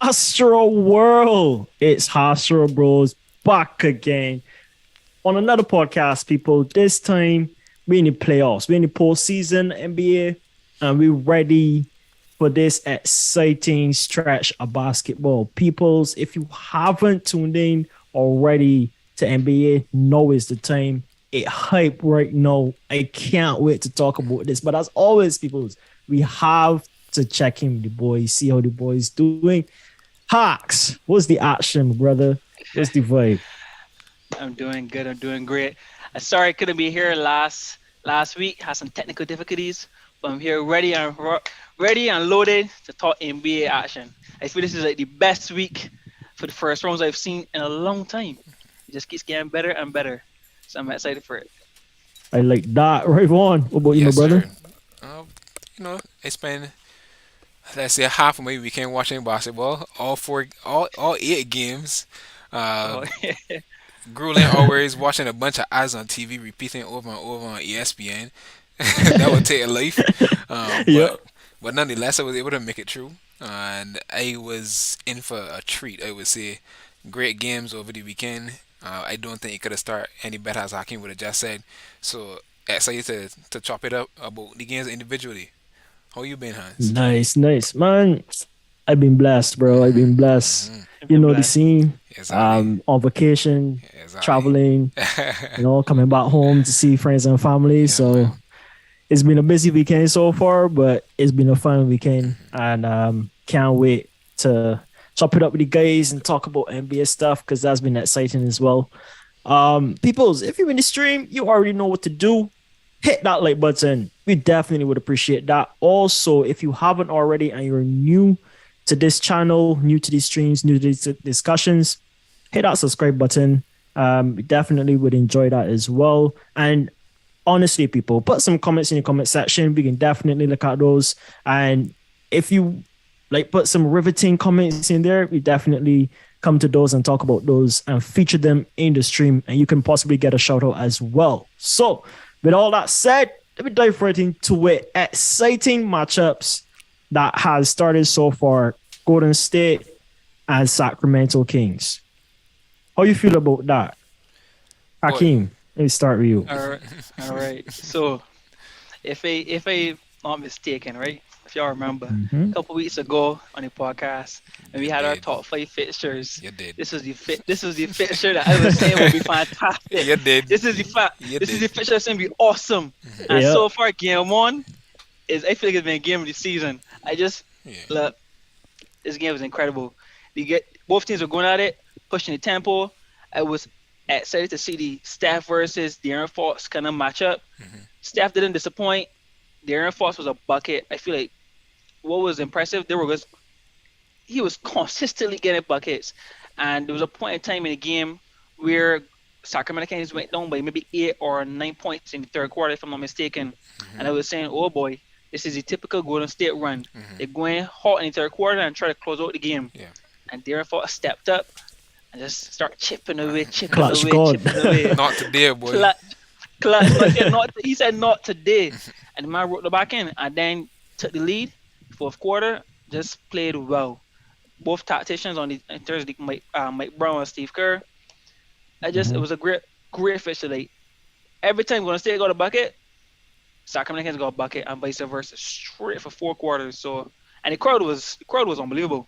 Astro World. It's Astro Bros back again on another podcast, people. This time we're in the playoffs, we're in the postseason NBA, and we're ready for this exciting stretch of basketball. Peoples, if you haven't tuned in already to NBA, now is the time. It hype right now. I can't wait to talk about this. But as always, peoples, we have to check in with the boys, see how the boys doing. Hawks, what's the action, brother? What's the vibe? I'm doing good. I'm doing great. I'm sorry I couldn't be here last week. Had some technical difficulties, but I'm here ready and loaded to talk NBA action. I feel this is like the best week for the first rounds I've seen in a long time. It just keeps getting better and better, so I'm excited for it. I like that. Right on. What about you, my Yes, brother? sir. It's been let's say half of my weekend watching basketball. All 8 games. Uh, Oh, Grueling hours watching a bunch of ads on TV, repeating over and over on ESPN. That would take a life. Yeah. But nonetheless, I was able to make it through, and I was in for a treat. I would say, great games over the weekend. I don't think it could have started any better, as Hakeem would have just said. So excited to chop it up about the games individually. How you been, Hans? Nice, nice. Man, I've been blessed, bro. I've been blessed. Mm, I've You been know the blessed. scene. exactly. On vacation, Exactly. traveling, coming back home to see friends and family. Yeah, man. So it's been a busy weekend so far, but it's been a fun weekend. And can't wait to chop it up with the guys and talk about NBA stuff because that's been exciting as well. Peoples, if you're in the stream, you already know what to do. Hit that like button. We definitely would appreciate that. Also, if you haven't already and you're new to this channel, new to these streams, new to these discussions, hit that subscribe button. We definitely would enjoy that as well. And honestly, people, put some comments in the comment section. We can definitely look at those. And if you like put some riveting comments in there, we definitely come to those and talk about those and feature them in the stream. And you can possibly get a shout out as well. So, with all that said, let me dive right into it. Exciting matchups that has started so far. Golden State and Sacramento Kings. How you feel about that? Boy, Hakeem, let me start with you. All right, all right. So if I not mistaken, right? If y'all remember, a Mhm. couple weeks ago on the podcast, and we you had our did. top 5 fixtures. You did. This was the fixture that I was saying would be fantastic. You did. You This is did. the fixture that's gonna be awesome. And Yeah. so far, game one is I feel like it's been a game of the season. I just Yeah. look, this game was incredible. You get both teams were going at it, pushing the tempo. I was excited to see the Steph versus De'Aaron Fox kind of matchup. Mhm. Steph didn't disappoint. De'Aaron Fox was a bucket. I feel like what was impressive, he was consistently getting buckets. And there was a point in time in the game where Sacramento Kings went down by maybe 8 or 9 points in the third quarter, if I'm not mistaken. And I was saying, oh boy, this is a typical Golden State run. Mhm. They're going hot in the third quarter and try to close out the game. Yeah. And De'Aaron Fox stepped up and just start chipping away, chipping Clutch away, God. chipping away. Not today, boy. Clutch, clutch. But he said not today. And the man wrote the back end and then took the lead. Fourth quarter, just played well. Both tacticians on the on Thursday, Mike Brown and Steve Kerr. It Mhm. was a great fixture. Like every time Golden State got a bucket, Sacramento Kings got a bucket, and vice versa, straight for 4 quarters. So, and the crowd was unbelievable.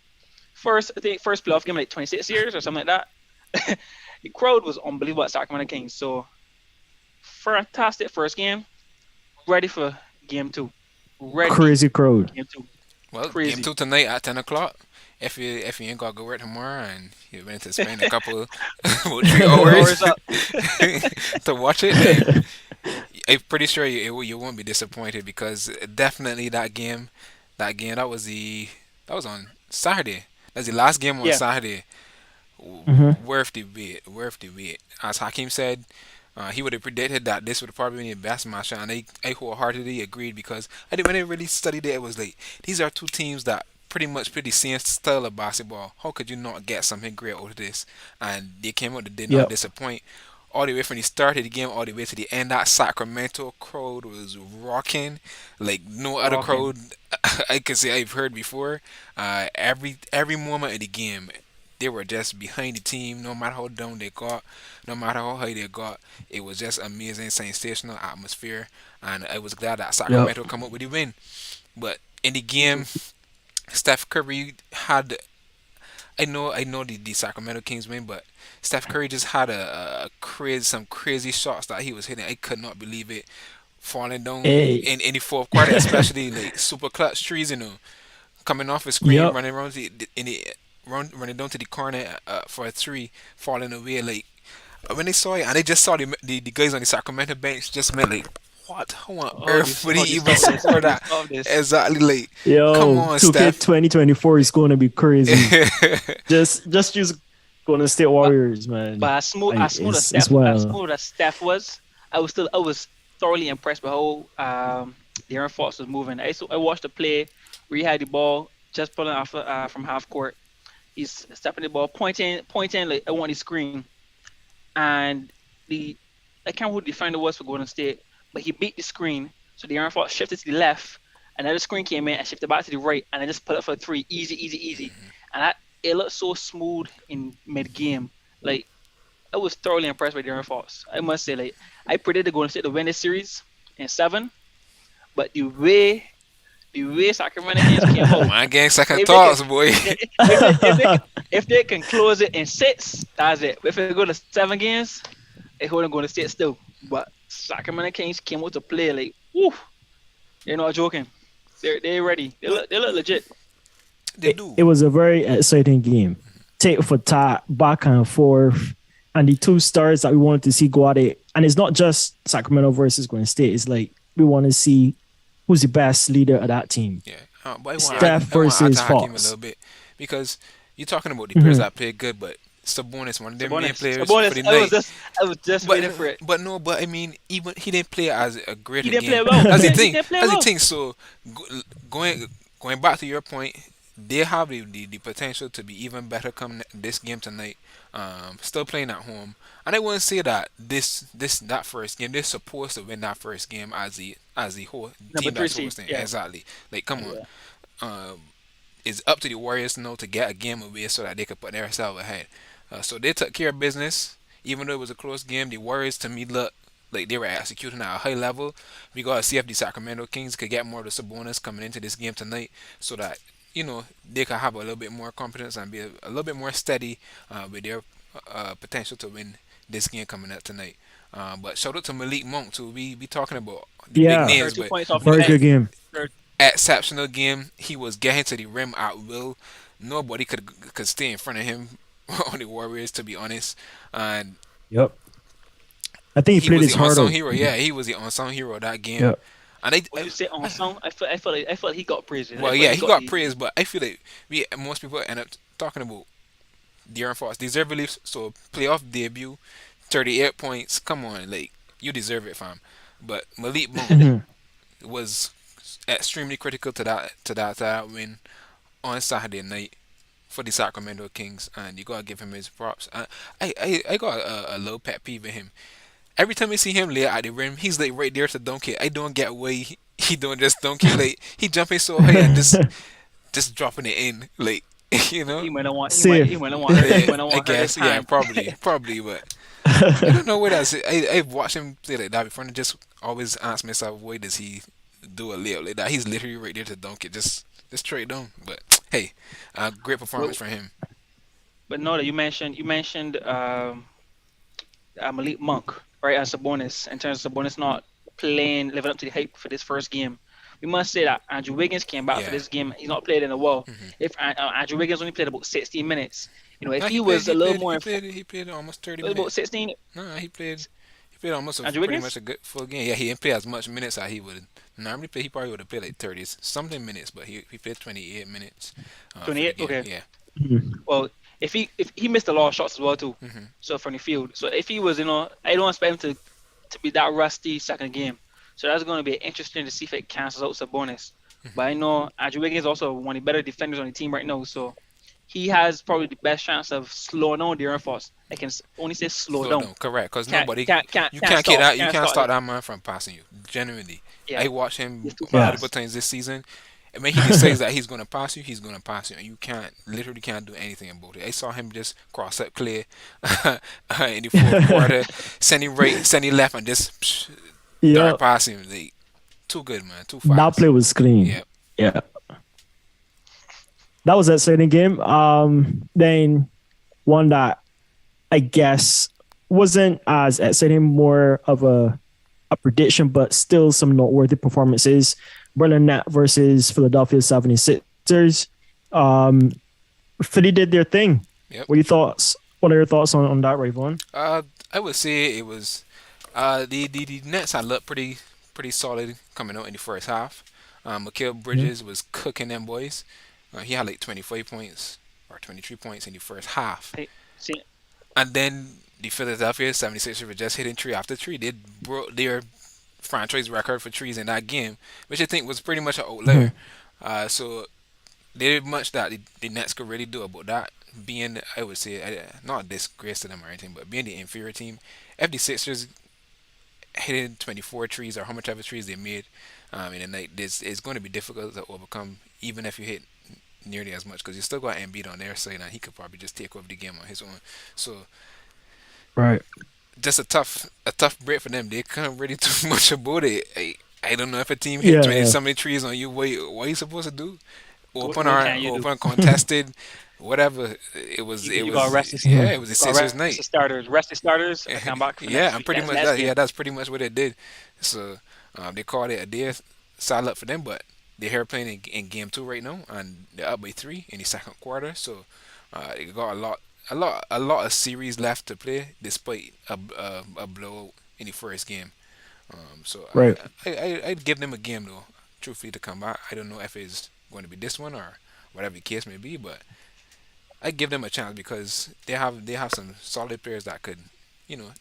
I think first playoff game in like 26 years or something like that. The crowd was unbelievable at Sacramento Kings. So, fantastic first game. Ready for game two. Ready Crazy crowd. for game two. Well, game Crazy. two tonight at 10 o'clock. If you ain't got to go work tomorrow and you're going to spend a couple about 3 hours Hours up. to watch it, then I'm pretty sure you won't be disappointed because definitely that was on Saturday. That's the last game on Yeah. Saturday. Mhm. Worth the wait. Worth the wait. As Hakeem said, he would have predicted that this would have probably been the best match, and I wholeheartedly agreed because when I really studied it, it was like these are two teams that pretty much play the same style of basketball. How could you not get something great out of this? And they came out, they did not Yep. disappoint. all the way from the start of the game all the way to the end. That Sacramento crowd was rocking like no other Rocking. crowd I could say I've heard before. Every moment of the game, they were just behind the team. No matter how down they got, no matter how high they got, it was just amazing, sensational atmosphere. And I was glad that Yep. Sacramento come up with the win. But in the Me too. game, Steph Curry had I know the Sacramento Kings win, but Steph Curry just had a crazy some crazy shots that he was hitting. I could not believe it. Falling down Hey. in the fourth quarter, especially like super clutch trees, coming off a screen, Yep. running around running down to the corner for a three, falling away. Like when they saw it, and they just saw the guys on the Sacramento bench, just meant like, what? How on earth would he How do you even stop this? score How do you that? stop this? Exactly. Like, come Yo, on, 2K Steph. 2024 is going to be crazy. Just use Golden State But Warriors, man. but Like as well. smooth as Steph was, I was thoroughly impressed by how De'Aaron Fox was moving. I watched the play where he had the ball just pulling off from half court. He's stepping the ball, pointing like I want the screen, and the I can't remember who the defender was for Golden State, but he beat the screen. So De'Aaron Fox shifted to the left, and then the screen came in and shifted back to the right, and I just put it for a three, easy, easy, easy, and it looked so smooth in mid game. Like I was thoroughly impressed with De'Aaron Fox. I must say, like I predicted Golden State to win this series in seven, but the way Sacramento Kings came out, My gang second if they can thoughts, boy. if they can close it in six, that's it. If they go to 7 games, they hold on Golden State still. But Sacramento Kings came out to play like, woo, they're not joking. They're ready. They look legit. They do. It was a very exciting game. Take for tat, back and forth. And the two stars that we wanted to see go at it. And it's not just Sacramento versus Golden State. It's like we want to see who's the best leader of that team. Yeah, but Steph I want to add versus to Hakeem a Fox. little bit because you're talking about the players Mhm. that played good, but Sabonis, one of their main Sabonis, players for Sabonis. the I was night. just I was just But waiting for it. but no, but I mean, even he didn't play as a He greater didn't game. play well. That's the Yeah, he thing. didn't play That's the well. thing. So going going back to your point, they have the potential to be even better come this game tonight. Still playing at home, and I wouldn't say that that first game they're supposed to win that first game as the whole Number team three that's seed. hosting. Yeah, Exactly. Like, come on. yeah. Um, it's up to the Warriors now to get a game away so that they could put themselves ahead. So they took care of business, even though it was a close game. The Warriors, to me, look like they were executing at a high level. We gotta see if the Sacramento Kings could get more of the Sabonis coming into this game tonight, so that they could have a little bit more confidence and be a little bit more steady with their potential to win this game coming up tonight. But shout out to Malik Monk too. We be talking about the big Yeah, names, 32 but points off the very good bench. game. exceptional game. He was getting to the rim at will. Nobody could stay in front of him on the Warriors, to be honest. And Yep. I think he he played was his the heart unsung out. hero. Yeah, he was the unsung hero of that game. Yep. And When you say on song, I felt like he got praise. well, yeah, he got praise, but I feel like most people end up talking about De'Aaron Fox deservedly. So playoff debut, 38 points. Come on, like you deserve it, fam. But Malik Monk Mhm. was extremely critical to that win on Saturday night for the Sacramento Kings, and you gotta give him his props. I got a low pet peeve with him. Every time I see him lay at the rim, he's like right there to dunk it. I don't get why he don't just dunk it. Like he jumping so high and just dropping it in, like you know. He might have want he Safe. might have want hurt, he Yeah, might have I want hurt his guess, yeah, hand. probably, but I don't know what that's. I've watched him play like that before, and I just always ask myself, why does he do a layup like that? He's literally right there to dunk it, just straight down. But hey, great But performance from him. but no, that you mentioned Malik Monk, right, as Sabonis, in terms of Sabonis not living up to the hype for this first game. We must say that Andrew Wiggins came back for Yeah. this game. He's not played in a while. hmm If Andrew Wiggins only played about 16 minutes, if No, he was a little more, he played almost 30 about minutes. 16, No, he played almost Andrew pretty Wiggins, much a good full game. Yeah, he didn't play as much minutes as he would normally play. He probably would have played like 30 something minutes, but he played 28 minutes for the 28. game. Okay, Yeah. Mhm. well, if he missed a lot of shots as well too, hmm so from the field. So if he was, I don't expect him to be that rusty second game. So that's going to be interesting to see if it cancels out Sabonis. But I know Andrew Wiggins is also one of the better defenders on the team right now, so he has probably the best chance of slowing down De'Aaron Fox. I can only say slow Slow down. down, correct? Because Can't nobody, can't can't you can't can't get stop. that, you Can't can't stop. stop that man from passing you. Genuinely, Yeah, I watched he's him too Yeah. multiple fast. times this season. And when he decides that he's gonna pass you, and you can't, literally can't do anything about it. I saw him just cross up clear in the fourth quarter, sending right, sending left, and just Yeah. dart past him. Like, too good, man, too That fast. play was clean. Yeah. Yeah. That was an exciting game. Then one that I guess wasn't as exciting, more of a prediction, but still some noteworthy performances. Brooklyn Nets versus Philadelphia 76ers. Um, Philly did their thing. Yep. What are your thoughts? What are your thoughts on that, Rayvon? I would say it was the Nets had looked pretty solid coming out in the first half. Mikal Mhm. Bridges was cooking them boys. He had like 25 points or 23 points in the first half. Hey, see, And then the Philadelphia 76ers were just hitting three after three. They broke their franchise record for threes in that game, which I think was pretty much an outlier. Mhm. So there ain't much that the Nets could really do about that. Being, I would say, not a disgrace to them or anything, but being the inferior team. If the Sixers hitting 24 trees or how much ever trees they made in a night, this is going to be difficult to overcome, even if you hit nearly as much, because you still got Embiid on their side, and he could probably just take over the game on his own. So Right. just a tough break for them. They can't really do much about it. I don't know if a team hit Yeah, 20 yeah. so many trees on you. What you supposed to do? Open what or can you do? open contested, whatever. It was You, it you got was rest. yeah, Mhm. it was the Got Sixers' rest the night. starters. Rest the starters. I come back for Yeah, next I'm week. pretty That's much next that. Yeah, game. that's pretty much what it did. So they called it a day. Solid for them, but they're here playing in game two right now, and they're up by three in the second quarter. So they got a lot of series left to play, despite a blowout in the first game. So Right. I'd give them a game though, truthfully, to come back. I don't know if it's going to be this one or whatever the case may be, but I give them a chance because they have some solid players that could, you know,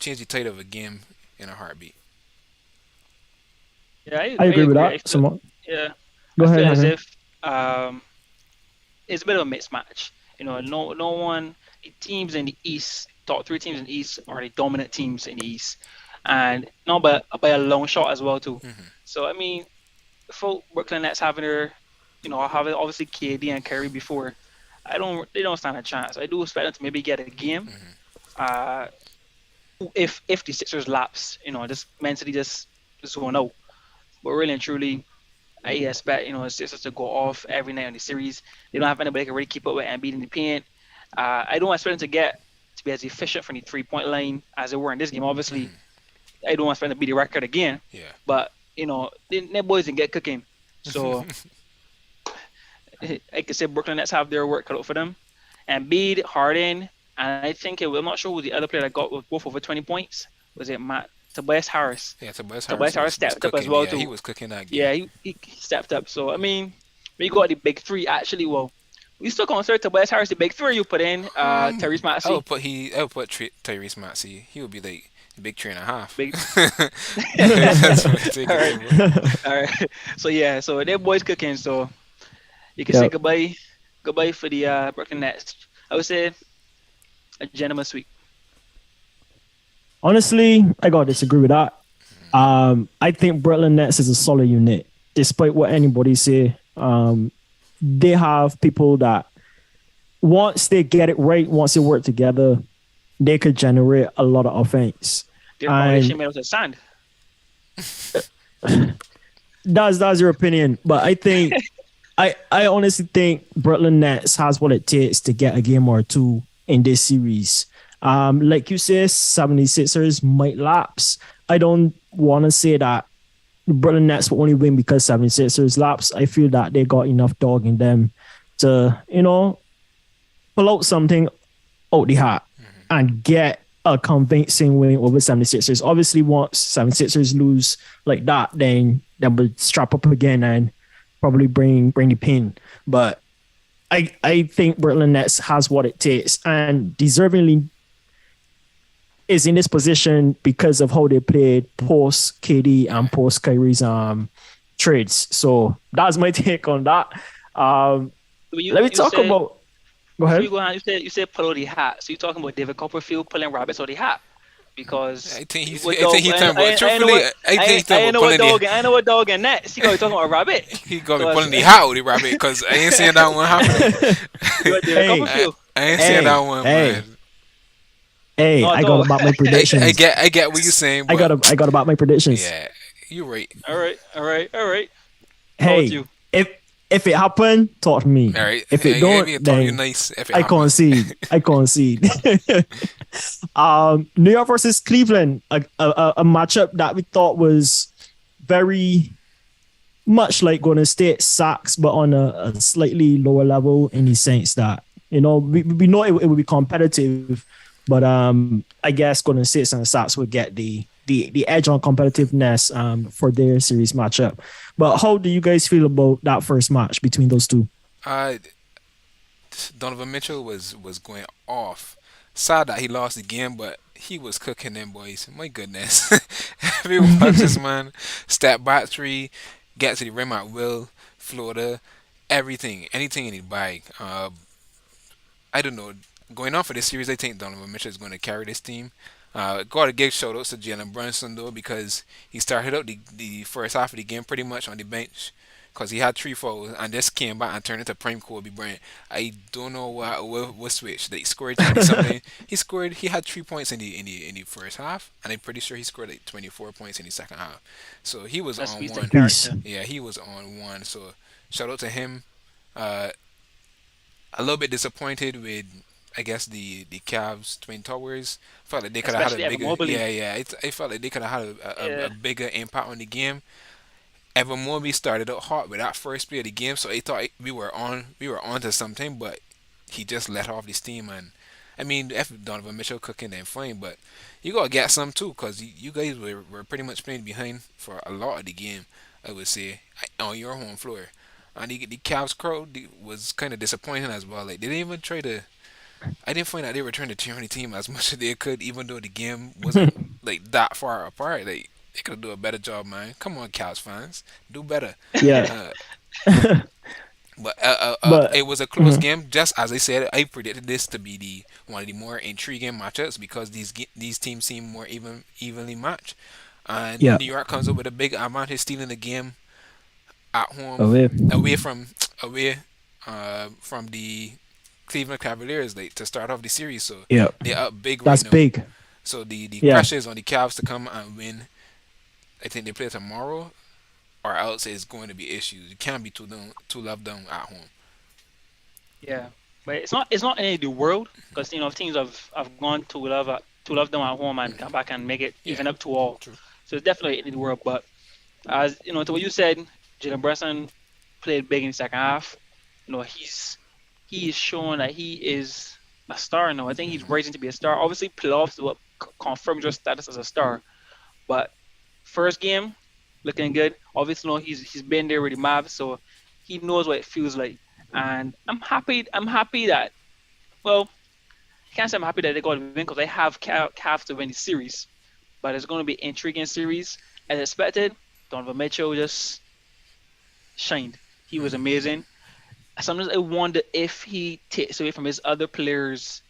change the tide of a game in a heartbeat. Yeah, I I agree with agree. that. Somewhat. Yeah, Go I ahead, feel as Henry. if it's a bit of a mismatch. No one teams in the East, top three teams in the East are the dominant teams in the East, and not by a long shot as well too. Hmm. So I mean, for Brooklyn Nets having having obviously KD and Curry before, they don't stand a chance. I do expect them to maybe get a game. Hmm. Uh, if the Sixers lapse, just mentally just zone out. But really and truly, I expect the Sixers to go off every night on the series. They don't have anybody that can really keep up with Embiid in the paint. I don't expect them to be as efficient from the 3 point line as they were in this game. Obviously, Hmm. I don't expect them to beat the record again. Yeah. But the boys didn't get cooking. So I could say Brooklyn Nets have their work cut out for them. Embiid, Harden, and I think I'm not sure who the other player that got with both over 20 points. Was it Tobias Harris? Yeah, Tobias Tobias Harris Harris was stepped up as cooking. well Yeah, he too. was cooking that game. Yeah, he stepped up. So I mean, we got the big three actually. Well, we still consider Tobias Harris the big three. You put in Tyrese Maxey, I would put Tyrese Maxey. He would be like a big 3.5. big. That's what I take All it right, to. all right. So yeah, so their boys cooking. So you can say Yeah. goodbye for the Brooklyn Nets. I would say a gentleman's sweep. Honestly, I gotta disagree with that. I think Brooklyn Nets is a solid unit, despite what anybody say. They have people that once they get it right, once they work together, they could generate a lot of offense. Their And foundation made out of sand. that's your opinion, but I think I honestly think Brooklyn Nets has what it takes to get a game or two in this series. Like you said, 76ers might lapse. I don't want to say that Brooklyn Nets will only win because 76ers lapse. I feel that they got enough dog in them to, pull out something out the hat and get a convincing win over 76ers. Obviously, once 76ers lose like that, then they will strap up again and probably bring the pin. But I think Brooklyn Nets has what it takes and deservingly is in this position because of how they played post KD and post Kyrie's trades. So that's my take on that. You Let me you talk said about. Go before ahead. you go on, you said pull out the hat. So you're talking about David Copperfield pulling rabbits out the hat because I what think dog? he talking about. I know Truthfully, what I think he talking I about know what pulling the. dog. I know what dog and that. See, you talking about a rabbit He got me because pulling the hat with the rabbit because I ain't seeing that one happening. you are David Hey, I, Copperfield. I ain't seeing that hey, one, hey, man. hey! No, I got dog. about my predictions. I get what you're saying, I got but I got about my predictions. yeah, you're right. All right, all right, all right. How about Hey, you? if it happen, talk to me. All right, If it I don't, mean, talk to you then nice if it I happen. concede. I concede. New York versus Cleveland, a matchup that we thought was very much like Golden State Sox, but on a slightly lower level in the sense that we know it would be competitive, but I guess Golden State and Sox would get the edge on competitiveness for their series matchup. But how do you guys feel about that first match between those two? Uh, Donovan Mitchell was going off. Sad that he lost the game, but he was cooking them boys. My goodness, every watch this man step back three, get to the rim at will, Florida, everything, anything in his bag. I don't know. Going on for this series, I think Donovan Mitchell is going to carry this team. Got to give shout outs to Jalen Brunson though because he started out the first half of the game pretty much on the bench because he had three fouls and just came back and turned into prime Kobe Bryant. I don't know what switch. They scored 20 something. He had 3 points in the first half and I'm pretty sure he scored like 24 points in the second half. So he was That on speaks the one. Peace. character. Yeah, he was on one. So shout out to him. Uh, a little bit disappointed with I guess the Cavs Twin Towers. Felt like they could have had Especially a Evan bigger Mobley. I felt like they could have had a Yeah, bigger impact on the game. Evan Mobley started out hot with that first play of the game, so I thought we were on to something, but he just let off the steam and I mean if Donovan Mitchell cooking then fine, but you gotta get some too because you guys were pretty much playing behind for a lot of the game. I would say on your home floor. And the Cavs crowd was kind of disappointing as well. Like they didn't even try to. I didn't find that they were trying to cheer on the team as much as they could, even though the game wasn't like that far apart. Like they could do a better job, man. Come on, Cavs fans, do better. Yeah, Uh, but but it was a close mhm, game. Just as I said, I predicted this to be the one of the more intriguing matchups because these teams seem more evenly matched. And yeah, New York comes up with a big advantage, stealing the game at home, away. away from the Cleveland Cavaliers like to start off the series. So Yeah, they're up big right that's now. big. So the Yeah, pressure is on the Cavs to come and win. I think they play tomorrow, or else it's going to be issues. You can't be too love down at home. yeah. But it's not in the world because teams have gone to love them at home and come back and make it Yeah, even up to all. true. So it's definitely in the world. But as to what you said, Jalen Brunson played big in the second half. He is showing that he is a star now. I think he's rising to be a star. Obviously, playoffs will confirm your status as a star. But first game, looking good. Obviously, he's been there with the Mavs, so he knows what it feels like. And I'm happy. I'm happy that well, I can't say I'm happy that they got to win because they have Cavs to win the series. But it's going to be an intriguing series as expected. Donovan Mitchell just shined. He was amazing. Sometimes I wonder if he takes away from his other players.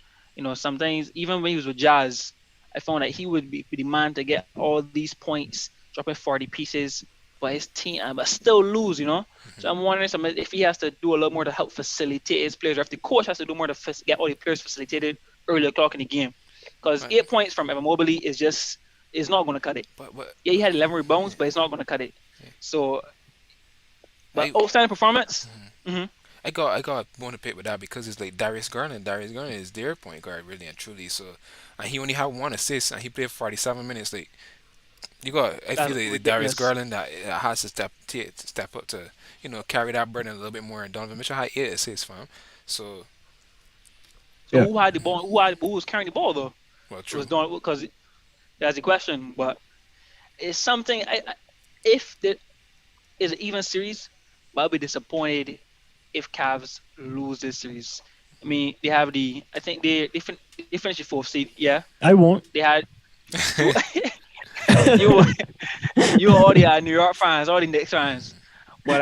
Sometimes even when he was with Jazz, I found that he would be the man to get all these points, dropping 40 pieces, but his team, but still lose. So I'm wondering sometimes if he has to do a lot more to help facilitate his players, or if the coach has to do more to get all the players facilitated early o'clock in the game. Because But 8 points from Evan Mobley is not going to cut it. but Yeah, he had 11 rebounds, but it's not going to cut it. yeah. So, but I outstanding performance. hmm I got one to pick with that because it's like Darius Garland. Darius Garland is their point guard really and truly. So and he only had one assist and he played 47 minutes. Like I feel That's like the Darius ridiculous. Garland that has to step up to carry that burden a little bit more. And Donovan Mitchell had 8 assists for him. So So yeah. who had the ball? Who was carrying the ball though? well, It was true. Don because that's the question. But it's something. If there is an even series, but I'll be disappointed if Cavs lose this series. I mean, they have the. I think they finished the fourth seed. Yeah, I won't. they had you. you you all the New York fans, all the Knicks fans. But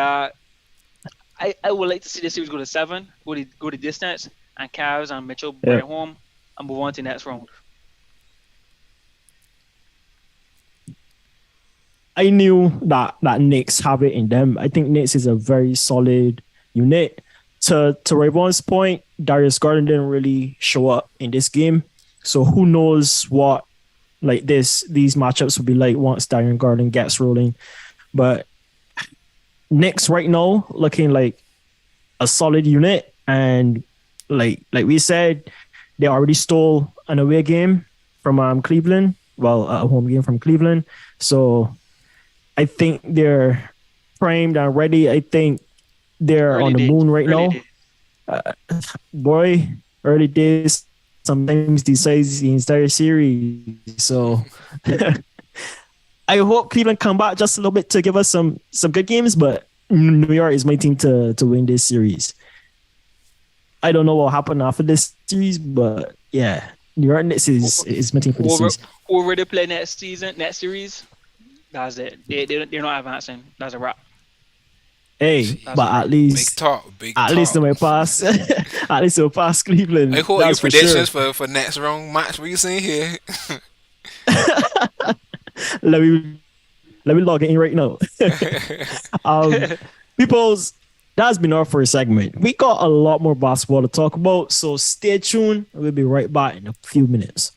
I would like to see the series go to seven, go the distance, and Cavs and Mitchell bring Yeah. it home and move on to the next round. I knew that Knicks have it in them. I think Knicks is a very solid unit. To Rayvon's point, Darius Garden didn't really show up in this game, so who knows what like these matchups will be like once Darius Garden gets rolling. But Knicks right now looking like a solid unit, and like we said, they already stole an away game from Cleveland. Well, a home game from Cleveland. So I think they're primed and ready. I think they're Early on the days, moon right early now. days. Uh, Boy, early days sometimes decides the entire series. So I hope Cleveland come back just a little bit to give us some good games, but New York is my team to win this series. I don't know what will happen after this series, but yeah, New York Knicks is my team for this Whoever season. whoever they play next season, next series, that's it. They're not advancing. That's a wrap. Hey, That's a but wrap. Big talk, big at least talk. they might pass. At least they'll pass I Cleveland. hope your That's for sure. predictions for next round match. What you saying here? let me let me log in right now. um, people's that's been our first segment. We got a lot more basketball to talk about, so stay tuned. We'll be right back in a few minutes.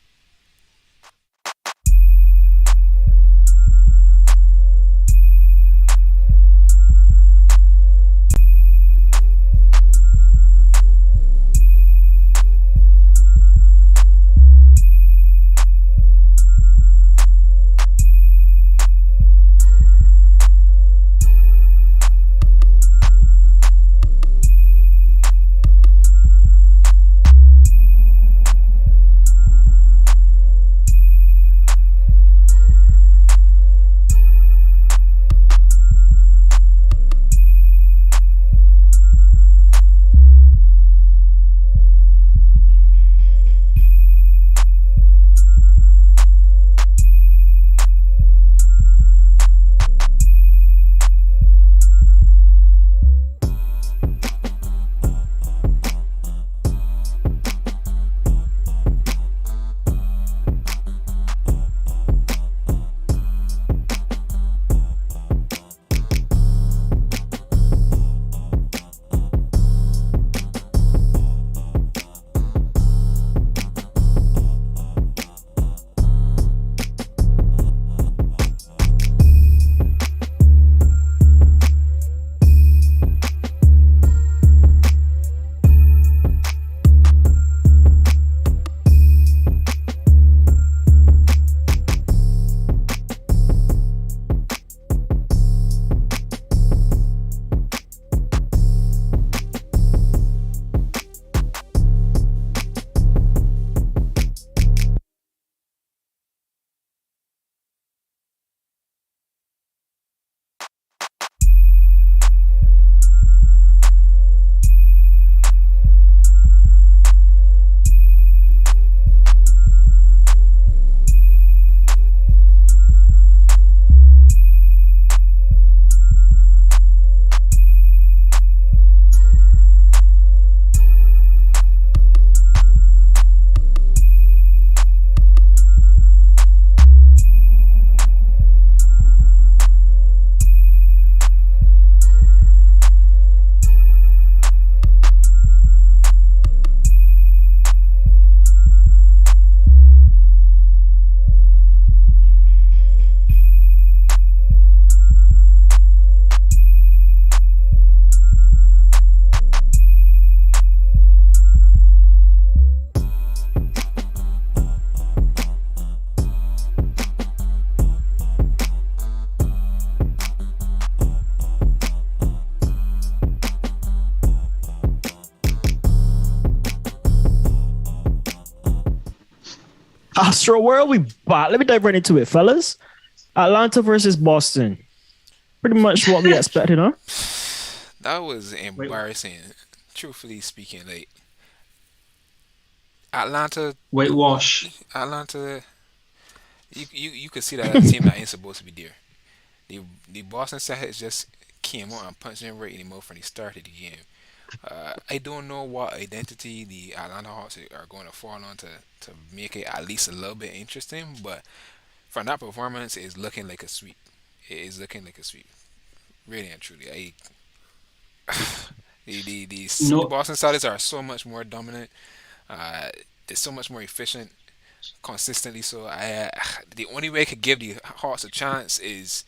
Astro World, we back. Let me dive right into it, fellas. Atlanta versus Boston. Pretty much what we expected, huh? That was Wait, embarrassing. Truthfully speaking, like Atlanta, Whitewash. Atlanta, you could see that a team that ain't supposed to be there. The Boston Celtics just came on and punched them right in the mouth when they started the game. I don't know what identity the Atlanta Hawks are going to fall on to make it at least a little bit interesting, but from that performance, it's looking like a sweep. It is looking like a sweep, really and truly. The No, Boston Celtics are so much more dominant. Uh, they're so much more efficient consistently. So the only way I could give the Hawks a chance is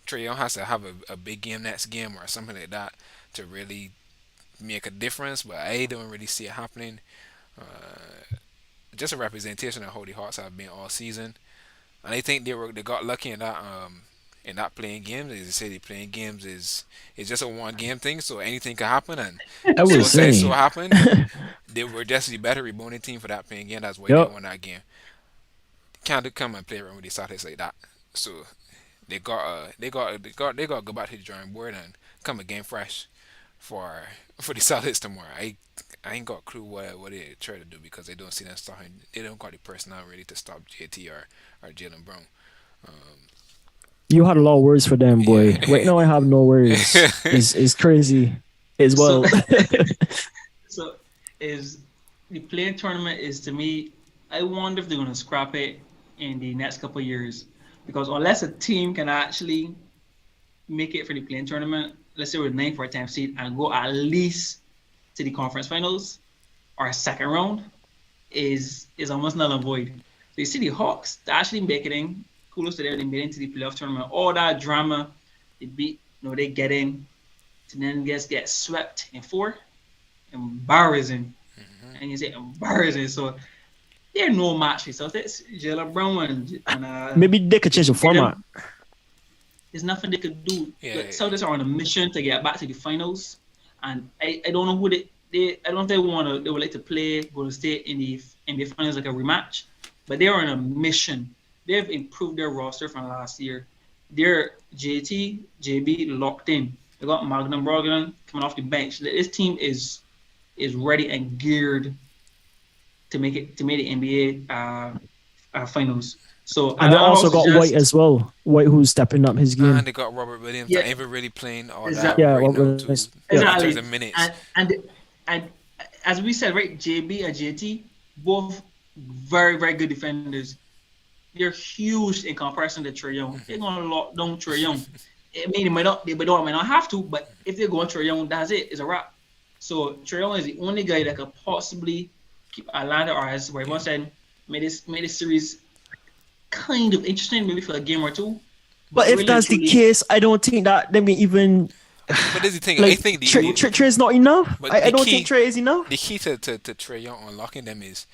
Trae Young has to have a big game next game or something like that to really make a difference. But I don't really see it happening. Just a representation of how the Hawks have been all season, and I think they got lucky in that playing games. As you say, the playing games is just a one game thing, so anything can happen, and I so was said so saying. happened. They were just the better rebounding team for that playing game. That's why they Yep. won that game. Can't come and play around with the Celtics like that. So they got to go back to the drawing board and come again fresh for the Celtics tomorrow. I ain't got a clue what they try to do because they don't see them stopping. They don't got the personnel ready to stop JT or Jalen Brown. Um, You had a lot of words for them, boy. Right yeah. now, I have no words. Is crazy as so well. so is the playing tournament is to me. I wonder if they're gonna scrap it in the next couple of years because unless a team can actually make it for the playing tournament, let's say we're 9 for a 10th seed and go at least to the conference finals or a second round, is almost null and void. So you see the Hawks they actually make it in. Kudos to them, they made it into the playoff tournament. All that drama, they beat, they get in, to then get swept in four. Embarrassing. And you say embarrassing. So they're no match for Celtics. Jalen Brown and Maybe they could change the format. Tatum, there's nothing they could do. The Yeah, Celtics are on a mission to get back to the finals. And I don't know who they I don't think they would like to play Golden State in the finals like a rematch. But they're on a mission. They've improved their roster from last year. They're JT, JB locked in. They got Magnum Brogdon coming off the bench. This team is ready and geared to make the NBA finals. So And they I also also got White suggest as well. White who's stepping up his and game. they got Robert Williams yeah that ain't even really playing all that exactly Yeah, right what now was too nice. Yeah. in terms exactly of minutes. and as we said right, JB and JT both very very good defenders. They're huge in comparison to Trae Young. They're gonna lock down Trae Young. I mean, they might not have to, but if they go on Trae Young, that's it. It's a wrap. So Trae Young is the only guy that could possibly keep Atlanta, or as everyone Yeah. said, made this series kind of interesting, maybe for a game or two. But But if really and that's the truly, case, I don't think that they may even But this is the thing. I like think you Trey is not enough. but I don't think Trey is enough. the key to Trey Young unlocking them is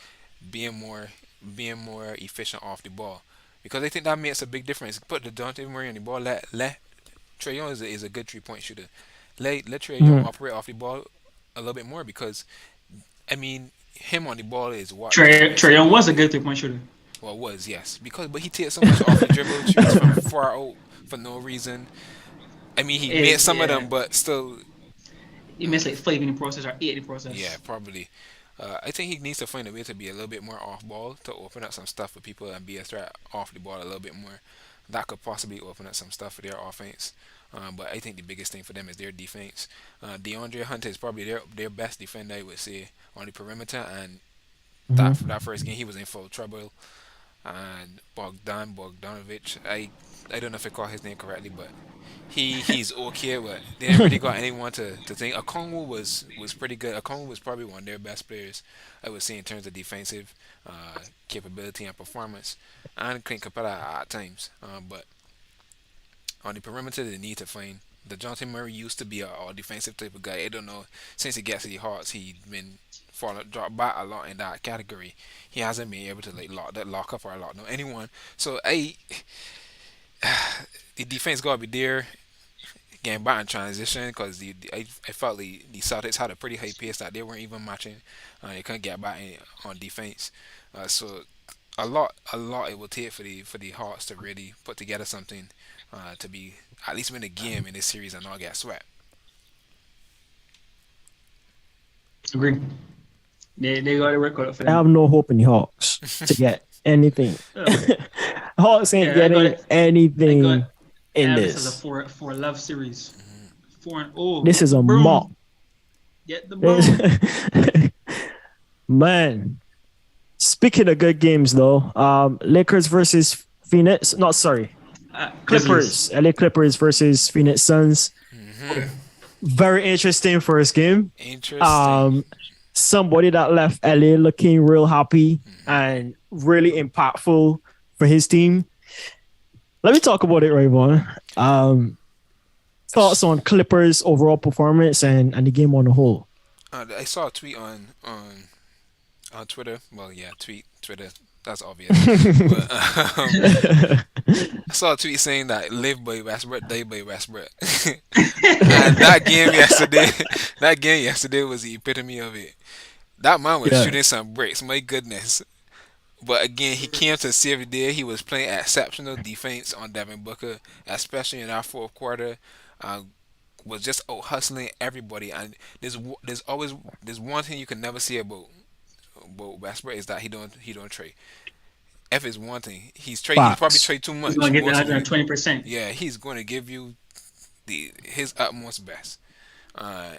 being more being more efficient off the ball because I think that makes a big difference. Put the Dante Murray on the ball. Let Trey Young is a good 3 point shooter. Let Trey Young Mhm. operate off the ball a little bit more because I mean him on the ball is what makes Trae the Young was a NBA. good 3 point shooter. Well, was yes because but he takes so much off the dribble, shoots from far out for no reason. I mean he made Is some of them, yeah, but still he missed like 5 in the process or 8 in the yeah, process. probably. I think he needs to find a way to be a little bit more off ball to open up some stuff for people and be a threat off the ball a little bit more. That could possibly open up some stuff for their offense. But I think the biggest thing for them is their defense. DeAndre Hunter is probably their best defender, I would say, on the perimeter. And that Mhm. first game, he was in full trouble. And Bogdanovich, I don't know if I call his name correctly, but he's okay, but they didn't really got anyone to think. Okongwu was pretty good. Okongwu was probably one of their best players, I would say, in terms of defensive capability and performance, and Clint Capella at times. But on the perimeter, they need to find. The Jonathan Murray used to be a all defensive type of guy. I don't know since he gets to the Hawks, he's been falling dropped back a lot in that category. He hasn't been able to like lock up or lock no anyone. So the defense gotta be there getting back in transition because I felt the Celtics had a pretty high pace that they weren't even matching. They couldn't get back on defense. So a lot it will take for the Hawks to really put together something to be at least win a game in this series and not get swept. Agree. They got to work out for I them. have no hope in the Hawks to get anything. Oh, Hawks ain't yeah, getting I got anything in this as a this. four love series. 4-0. This is a Boom. mop. Get the ball. Man, speaking of good games though, Lakers versus Phoenix. Not sorry, Grizzlies. Clippers. LA Clippers versus Phoenix Suns. Hmm. Very interesting first game. Interesting. Um, Somebody that left LA looking real happy and really impactful for his team. Let me talk about it, Rayvon. Thoughts on Clippers' overall performance and the game on the whole. I saw a tweet on Twitter. Well, yeah, Twitter. That's obvious. But I saw a tweet saying that live by Westbrook, die by Westbrook. And that game yesterday, that game yesterday was the epitome of it. That man was Yeah, shooting some bricks. My goodness. But again, he came to save the day. He was playing exceptional defense on Devin Booker, especially in our fourth quarter. Uh, was just out hustling everybody. And there's always there's one thing you can never see about Westbrook is that he don't trade. If it's one thing, he's probably facts. trade too He's gonna much get the most of it. 120%. Yeah, he's going to give you the his utmost best. Uh,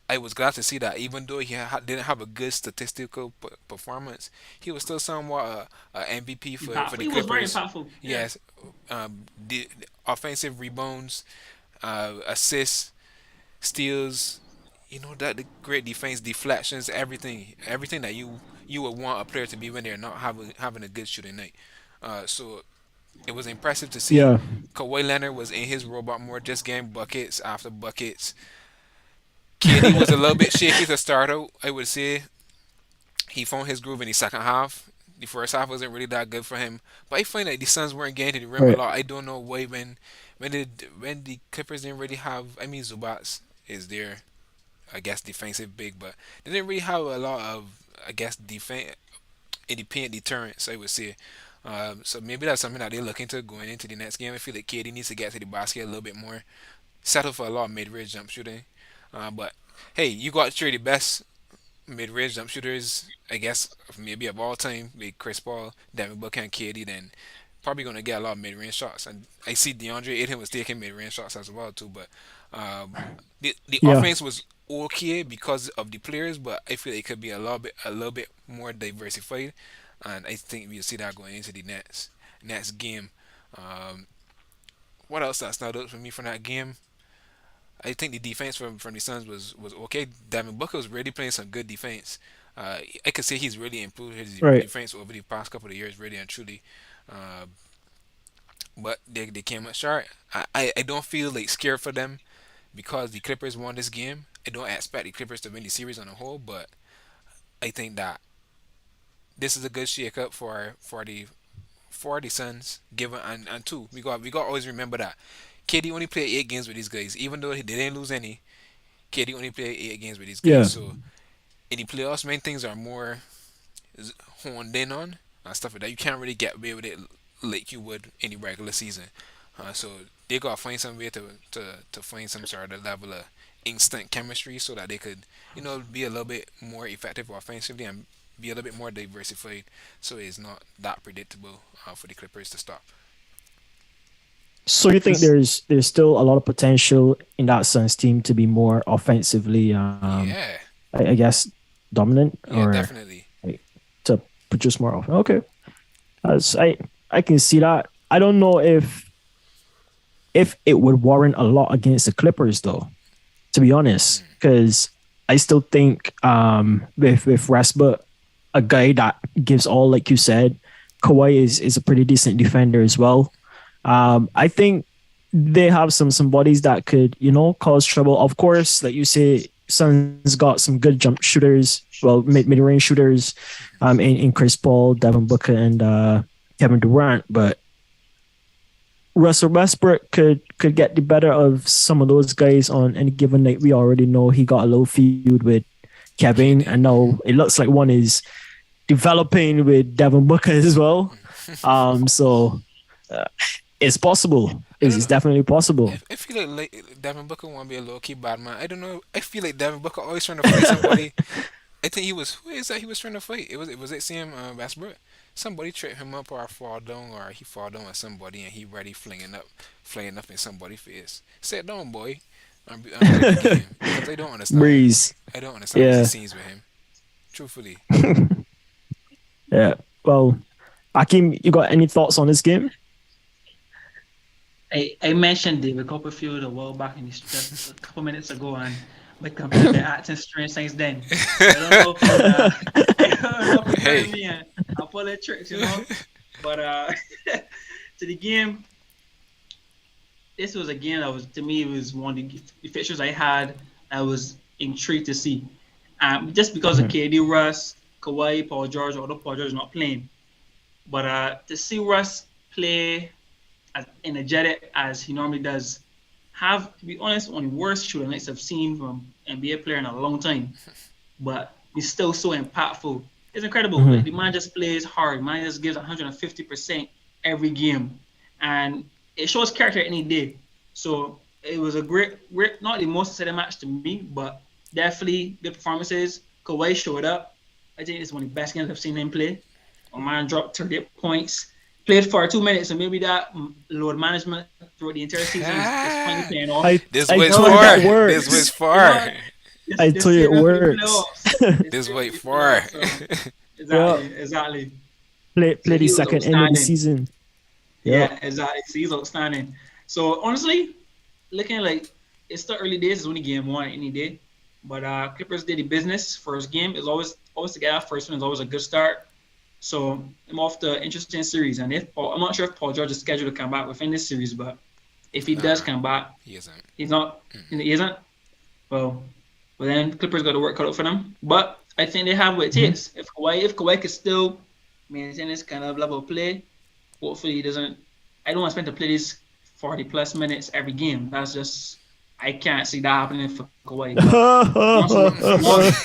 I was glad to see that even though didn't have a good statistical performance, he was still somewhat a MVP for Impactful. the He was very Clippers. impactful. Yeah. Yes, the offensive rebounds, assists, steals, that the great defense, deflections, everything that you would want a player to be when they're not having a good shooting night. So it was impressive to see. Yeah, Kawhi Leonard was in his robot mode, just getting buckets after buckets. KD was a little bit shaky to start out. I would say he found his groove in the second half. The first half wasn't really that good for him, but I find that the Suns weren't getting to the rim a right. lot. I don't know why when the Clippers didn't really have. I mean, Zubats is there, I guess, defensive big, but they didn't really have a lot of, I guess, defense independent deterrence. I would say. So maybe that's something that they're looking to going into the next game. I feel like KD needs to get to the basket a little bit more, settle for a lot of mid-range jump shooting. But hey, you got three of the best mid-range jump shooters, I guess, maybe of all time, with Chris Paul, Devin Booker, and KD. Then probably gonna get a lot of mid-range shots. And I see DeAndre Ayton was taking mid-range shots as well too. But um, the Yeah. offense was okay because of the players, but I feel it could be a little bit more diversified. And I think we'll see that going into the next game. Um, what else that stood out for me from that game? I think the defense from the Suns was okay. Devin Booker was really playing some good defense. I could say he's really improved his Right. defense over the past couple of years, really and truly. Uh, but they came up short. I don't feel like scared for them because the Clippers won this game. I don't expect the Clippers to win the series on the whole, but I think that this is a good shake up for the Suns. Given and two, we got to always remember that KD only played 8 games with these guys, even though they didn't lose any. KD only played 8 games with these guys, Yeah. so in the playoffs, main things are more honed in on and stuff like that. You can't really get away with it like you would in the regular season. So they gotta find some way to find some sort of level of instant chemistry so that they could, be a little bit more effective offensively and be a little bit more diversified, so it's not that predictable for the Clippers to stop. So you think This there's still a lot of potential in that Suns team to be more offensively, Yeah, I guess, dominant yeah, or definitely. like, to produce more often. Okay, As I can see that. I don't know if it would warrant a lot against the Clippers though, to be honest, because I still think with Raspa, a guy that gives all, like you said, Kawhi is a pretty decent defender as well. I think they have some bodies that could, cause trouble. Of course, like you say, Suns got some good jump shooters, well, mid range shooters, in Chris Paul, Devin Booker, and Kevin Durant. But Russell Westbrook could get the better of some of those guys on any given night. We already know he got a low feud with Kevin, KD. and now it looks like one is developing with Devin Booker as well. So uh, it's possible. I It's, don't it's know. definitely possible. I feel like Devin Booker want to be a low key bad man. I don't know. I feel like Devin Booker always trying to fight somebody. I think he was who is that he was trying to fight? It Sam Westbrook. Somebody trip him up or fall down or he fall down with somebody and he ready flinging up in somebody's face. Sit down, boy. on play the game because I don't understand. Breeze. I don't understand what's the Yeah. scenes with him. Truthfully, Yeah. Well, Akim, you got any thoughts on this game? I mentioned David Copperfield a while back in this just a couple minutes ago, and my computer been acting strange since then. So I don't know if it, I don't know if it's hey, hurting me and I pull the tricks. But to the game, this was a game that was to me it was one of the fixtures I had I was intrigued to see. Just because of Mhm. KD, Russ, Kawhi, Paul George, although Paul George is not playing, but to see Russ play as energetic as he normally does, have to be honest, one of the worst shooting nights I've seen from NBA player in a long time. But he's still so impactful. It's incredible. Mhm. The man just plays hard. Man just gives 150% every game, and it shows character any day. So it was a great, not the most exciting match to me, but definitely good performances. Kawhi showed up. I think it's one of the best games I've seen him play. A man dropped 38 points, played for 2 minutes, and maybe that load management throughout the entire season is finally paying off. I this I was told you for. that This was works. You know for. what? This I this told you it saved him for the works. playoffs. This This saved him wait for the for. playoffs. So Yeah. exactly. Play So the he was second end of the outstanding. season. Yeah. Yeah, exactly. So he's outstanding. So honestly, looking like it's the early days. It's only game one any day, but Clippers did the business. First game is always to get out first one is always a good start. So I'm off the interesting series, and if I'm not sure if Paul George is scheduled to come back within this series, but if he does Nah, come back, he isn't. he's not. He isn't. Well, but then Clippers got to work cut out for them. But I think they have what it Mhm. takes. If Kawhi could still maintain this kind of level of play, hopefully he doesn't. I don't want to spend to play these 40 plus minutes every game. That's just I can't see that happening for Kawhi. But once once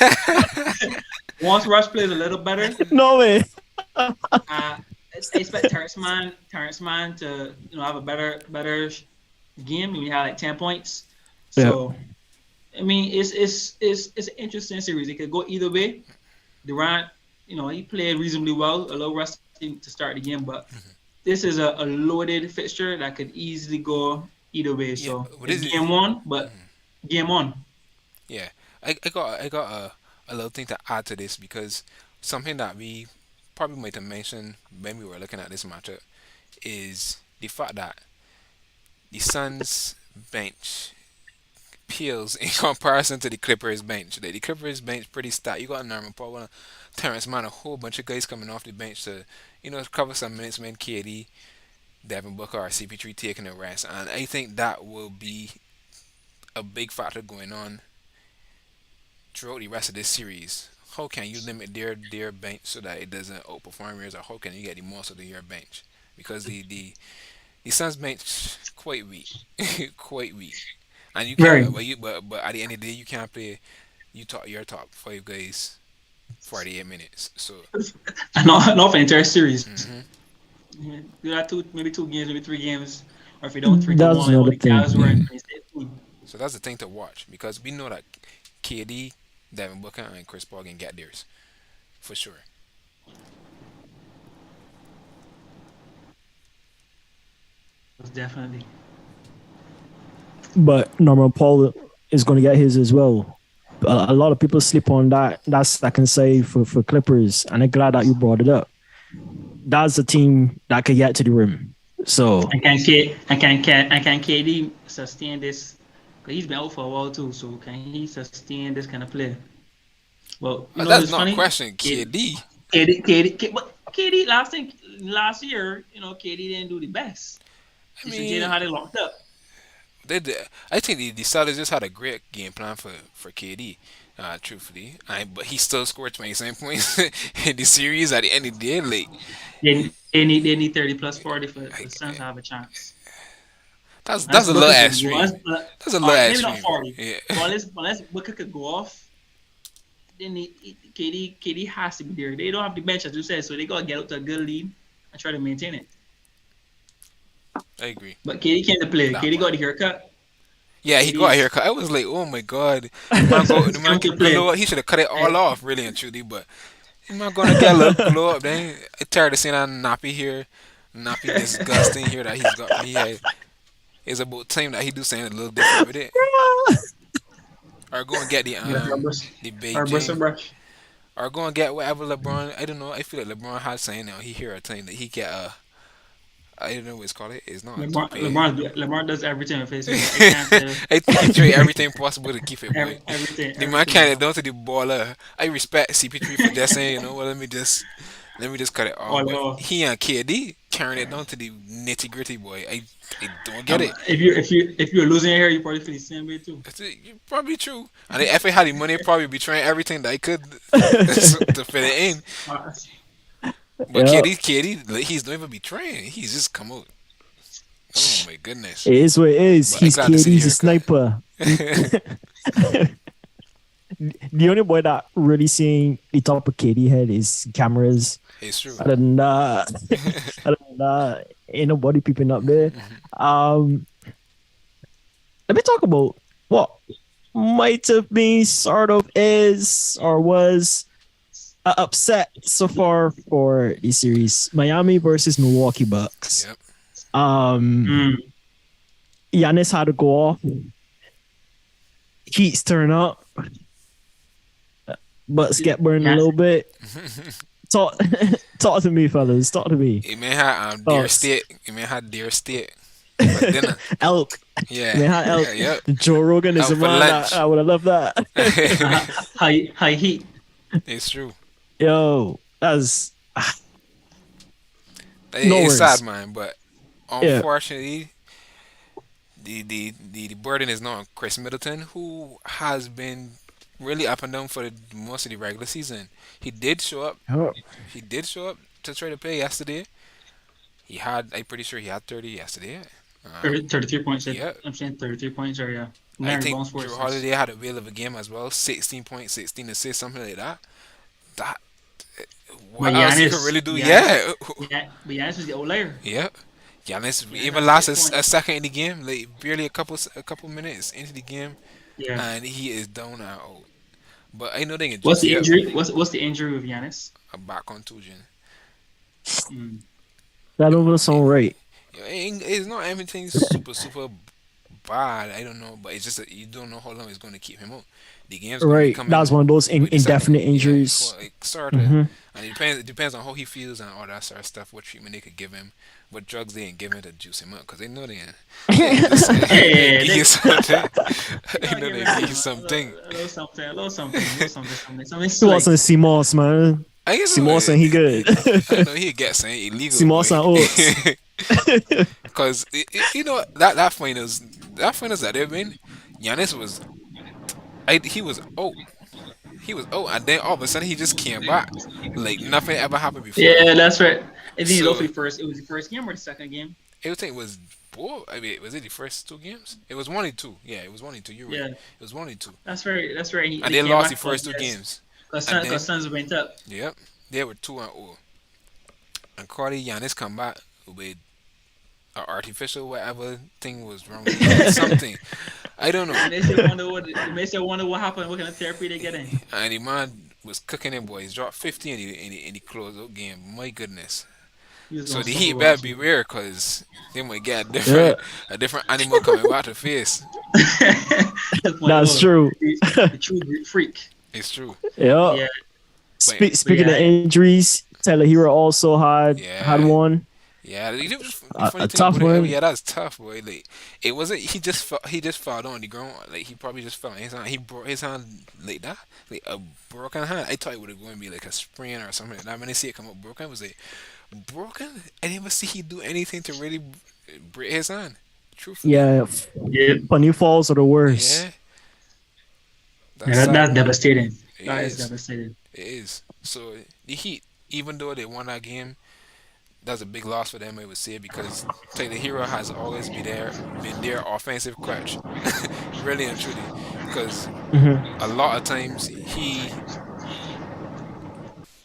once Rush plays a little better, No way. I expect Terrence Mann to have a better game. We had like 10 points. Yeah. So I mean, it's an interesting series. It could go either way. Durant, he played reasonably well, a little rusty to start the game, but this is a loaded fixture that could easily go either way. Yeah, So what it's is it? game one, but game on. Yeah, I got a little thing to add to this because something that we probably might have mentioned when we were looking at this matchup is the fact that the Suns bench peels in comparison to the Clippers bench. The Clippers bench pretty stout. You got Norman Powell, Terrence Mann, a whole bunch of guys coming off the bench to cover some minutes when KD, Devin Booker, or CP3 taking a rest, and I think that will be a big factor going on throughout the rest of this series. How can you limit their bench so that it doesn't outperform yours, or how can you get the most out of your bench? Because the Suns bench quite weak, quite weak, and you can't. Very. But at the end of the day, you can't play your top five guys 48 minutes. So Not for the entire series. hmm Do that maybe 2 games, maybe 3 games, or if you don't, 3-1, That's like all another the Cavs thing. were in 2016. so that's the thing to watch because we know that KD, Devin Booker, and Chris Paul can get theirs for sure. Definitely. But Norman Paul is going to get his as well. A lot of people sleep on that. That's second save for Clippers, and I'm glad that you brought it up. That's a team that can get to the rim. So And can KD sustain this? Because he's been out for a while too. So can he sustain this kind of play? Well, That's it's not a funny. question, KD. KD last year, KD didn't do the best. I Jason Tatum mean, had it locked up. I think the Celtics just had a great game plan for KD. Truthfully, but he still scored 27 points in the series at the end of the day. Like They need 30 plus 40 for the Suns to have a chance. that's Unless a little Booker could go, extreme. That's a little maybe not extreme. 40, Yeah, but unless Booker could go off, then KD has to be there. They don't have the bench as you said, so they gotta get out to a good lead and try to maintain it. I agree. But KD came to play. That KD got part. the haircut. Yeah, he got a KD's haircut. I was like, oh my god, the man come to can glow play. up. He should have cut it all Hey, off, really and truly. But I'm not gonna get a little glow up. Then I tired of seeing that nappy here, nappy disgusting here that he's got. He had, it's about time that he do something a little different with it. Or go and get Get a hairbrush, the hairbrush and Beijing. brush. Or go and get whatever LeBron. I don't know. I feel like LeBron had saying now. He hear a thing that he get a. I don't know what it's called. It's not a toupee. LeBron does everything with his hair. I can't tell I think he try everything possible to keep it, boy. The man everything. can't down to the baller. I respect CP3 for just saying, you know what, let me just cut it off. All But over. he and KD carrying it down to the nitty gritty, boy. I don't get it. If you're losing your hair, you probably feel the same way too. Probably true. And if I had the money, I'd probably be trying everything that I could to fit it in. Uh, But Yeah, KD, like, he's not even be trying. He's just come out. Oh my goodness. it is what it is. But I He's glad to see the KD's a haircut. sniper. The only boy that really seeing the top of KD head is cameras. It's true. Other than that, other than that, ain't nobody peeping up there. Um, Let me talk about what might have been, sort of is, or was a upset so far for the series. Miami versus Milwaukee Bucks. Yep. Um, mm, Giannis had to go off. Heat's turn up. Bucks get burned a yeah. little bit. Talk, talk to me, fellas. Talk to me. It may have deer Thoughts. steak. It may have deer steak for dinner. Elk. Yeah. Man, how elk. Yep. Joe Rogan is Out a for man lunch. that I would have loved that. High heat. It's true. Yo, that's It- no it's sad, words. man. But Yeah. unfortunately, the burden is not on Chris Middleton, who has been really up and down for most of the regular season. He did show up. Oh, He did show up to try to play yesterday. I'm pretty sure he had 30 yesterday. Uh, 33 points. yeah. I'm saying 33 points. Or yeah, I Larry think Bones for Drew assists. Holiday had a whale of a game as well. 16 points, 16 assists, something like that. That But what else he could really do? Yeah. But Giannis was the outlier. Yep. Giannis Giannis even had lost 6 a points. second in the game, like barely a couple minutes into the game, Yeah. and he is down and out. But I know they can What's juice the it up. injury? What's the injury with Giannis? A back contusion. Mm. that don't sound right. It's not anything super bad. I don't know, but it's just that you don't know how long it's going to keep him out. The game's going to be Right. That's coming one of those with the second, indefinite yeah, injuries. for like sort of, Hmm. and it depends on how he feels and all that sort of stuff. What treatment they could give him, what drugs they ain't give him to juice him up, because they know they Hey, give you something. they I gotta know give they him give you something. a little something, something He wants slight. some Simons, man. I guess Simons, and he good. I know he'd get something illegal, boy. Simons and Oates. Because you know that finals that they've been, Giannis was he was out. He was out, and then all of a sudden he just came back like nothing ever happened before. Yeah, that's right. I think he's So also the first. It was the first game or the second game. I would think it was both. I mean, was it the first two games? It was 1-2. Yeah, it was 1-2. You're right. Yeah, It was 1-2, that's right. That's right. and They they came lost the back from first two yes, games, and because then Suns went up. yep, they were 2-0. And Cardi Giannis come back with an artificial whatever thing was wrong with him, something. I don't know. And they still wonder what happened. What kind of therapy they getting? And the man was cooking them boys. Dropped 50 in the closeout game. My goodness. He was So gonna the suffer Heat better watching. beware because they might get a Yeah, different animal coming back to face. That's my that's lord. true. The true Greek freak. It's true. Yeah. Yeah, But but Speaking of yeah, injuries, Taylor Hero also had yeah, one. yeah. The A funny thing tough about it, one. yeah, that's tough, boy. Like it wasn't. He just fell on the ground. Like he probably just fell on his hand. He broke his hand like that, like a broken hand. I thought it would have going to be like a sprain or something like that. When I see it come up broken, I was like broken. I didn't see he do anything to really break his hand. Truthfully, Yeah, yeah, funny falls are the worst. yeah, yeah. that's sad, That's man. devastating. It That is is. devastating. It is. So the Heat, even though they won that game, that's a big loss for them, I would say, because Taylor Hero has always been their offensive crutch, really and truly. Because Hmm. a lot of times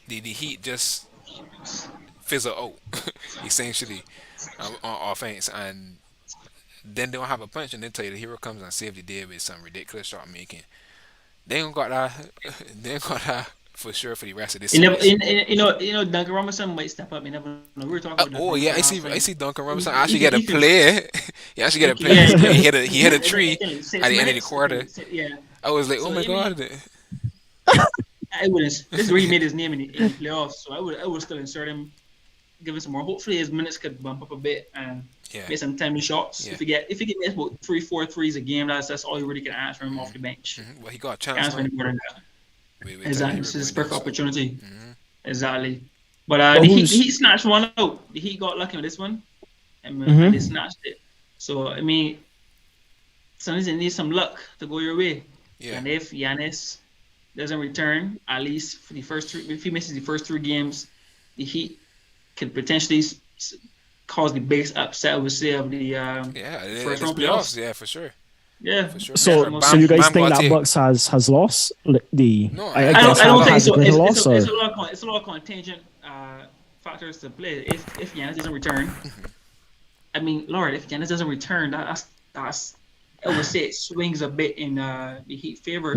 the Heat just fizzle out, essentially, on offense, and then they don't have a punch, and then Taylor Hero comes and save the day with some ridiculous shot making. They ain't got that. They ain't got that for sure for the rest of this You never, series. Duncan Robinson might step up. You never know. We were talking about Duncan Oh yeah, Robinson I last see time. Duncan Robinson He actually can, get a he can, play. He actually get he a can, play. yeah, He hit a I tree think like at six the end of the minutes. I quarter. think, yeah. I was like, oh So my I mean, god. I wouldn't. This is where he made his name in the playoffs. So I would still insert him, give him some more. Hopefully his minutes could bump up a bit and Yeah, make some timely shots. yeah. If he gets about 3-4 threes a game, that's all you really can ask from him off the bench. Well, he got a chance Can't ask for now. any more than that. We thought Exactly. he This was is his going down. perfect So opportunity. Exactly. But But the who's Heat snatched one out. The Heat got lucky on this one, and they mm-hmm. snatched it. So I mean, sometimes it needs some luck to go your way. yeah, And if Giannis doesn't return, at least for the first three, if he misses the first three games, the Heat could potentially cause the biggest upset, I would say, of the yeah. first It's round playoffs. playoffs. Yeah, for sure, Yeah, for sure, for that's So the sure. most so you likely. guys Bam think got that it. Bucks has lost the No, I I guess I don't don't Atlanta think know. has a so. greater loss It's or a lot of contingent factors to play. If Giannis doesn't return, I mean, Lord, if Giannis doesn't return, that's I would say it swings a bit in the Heat favor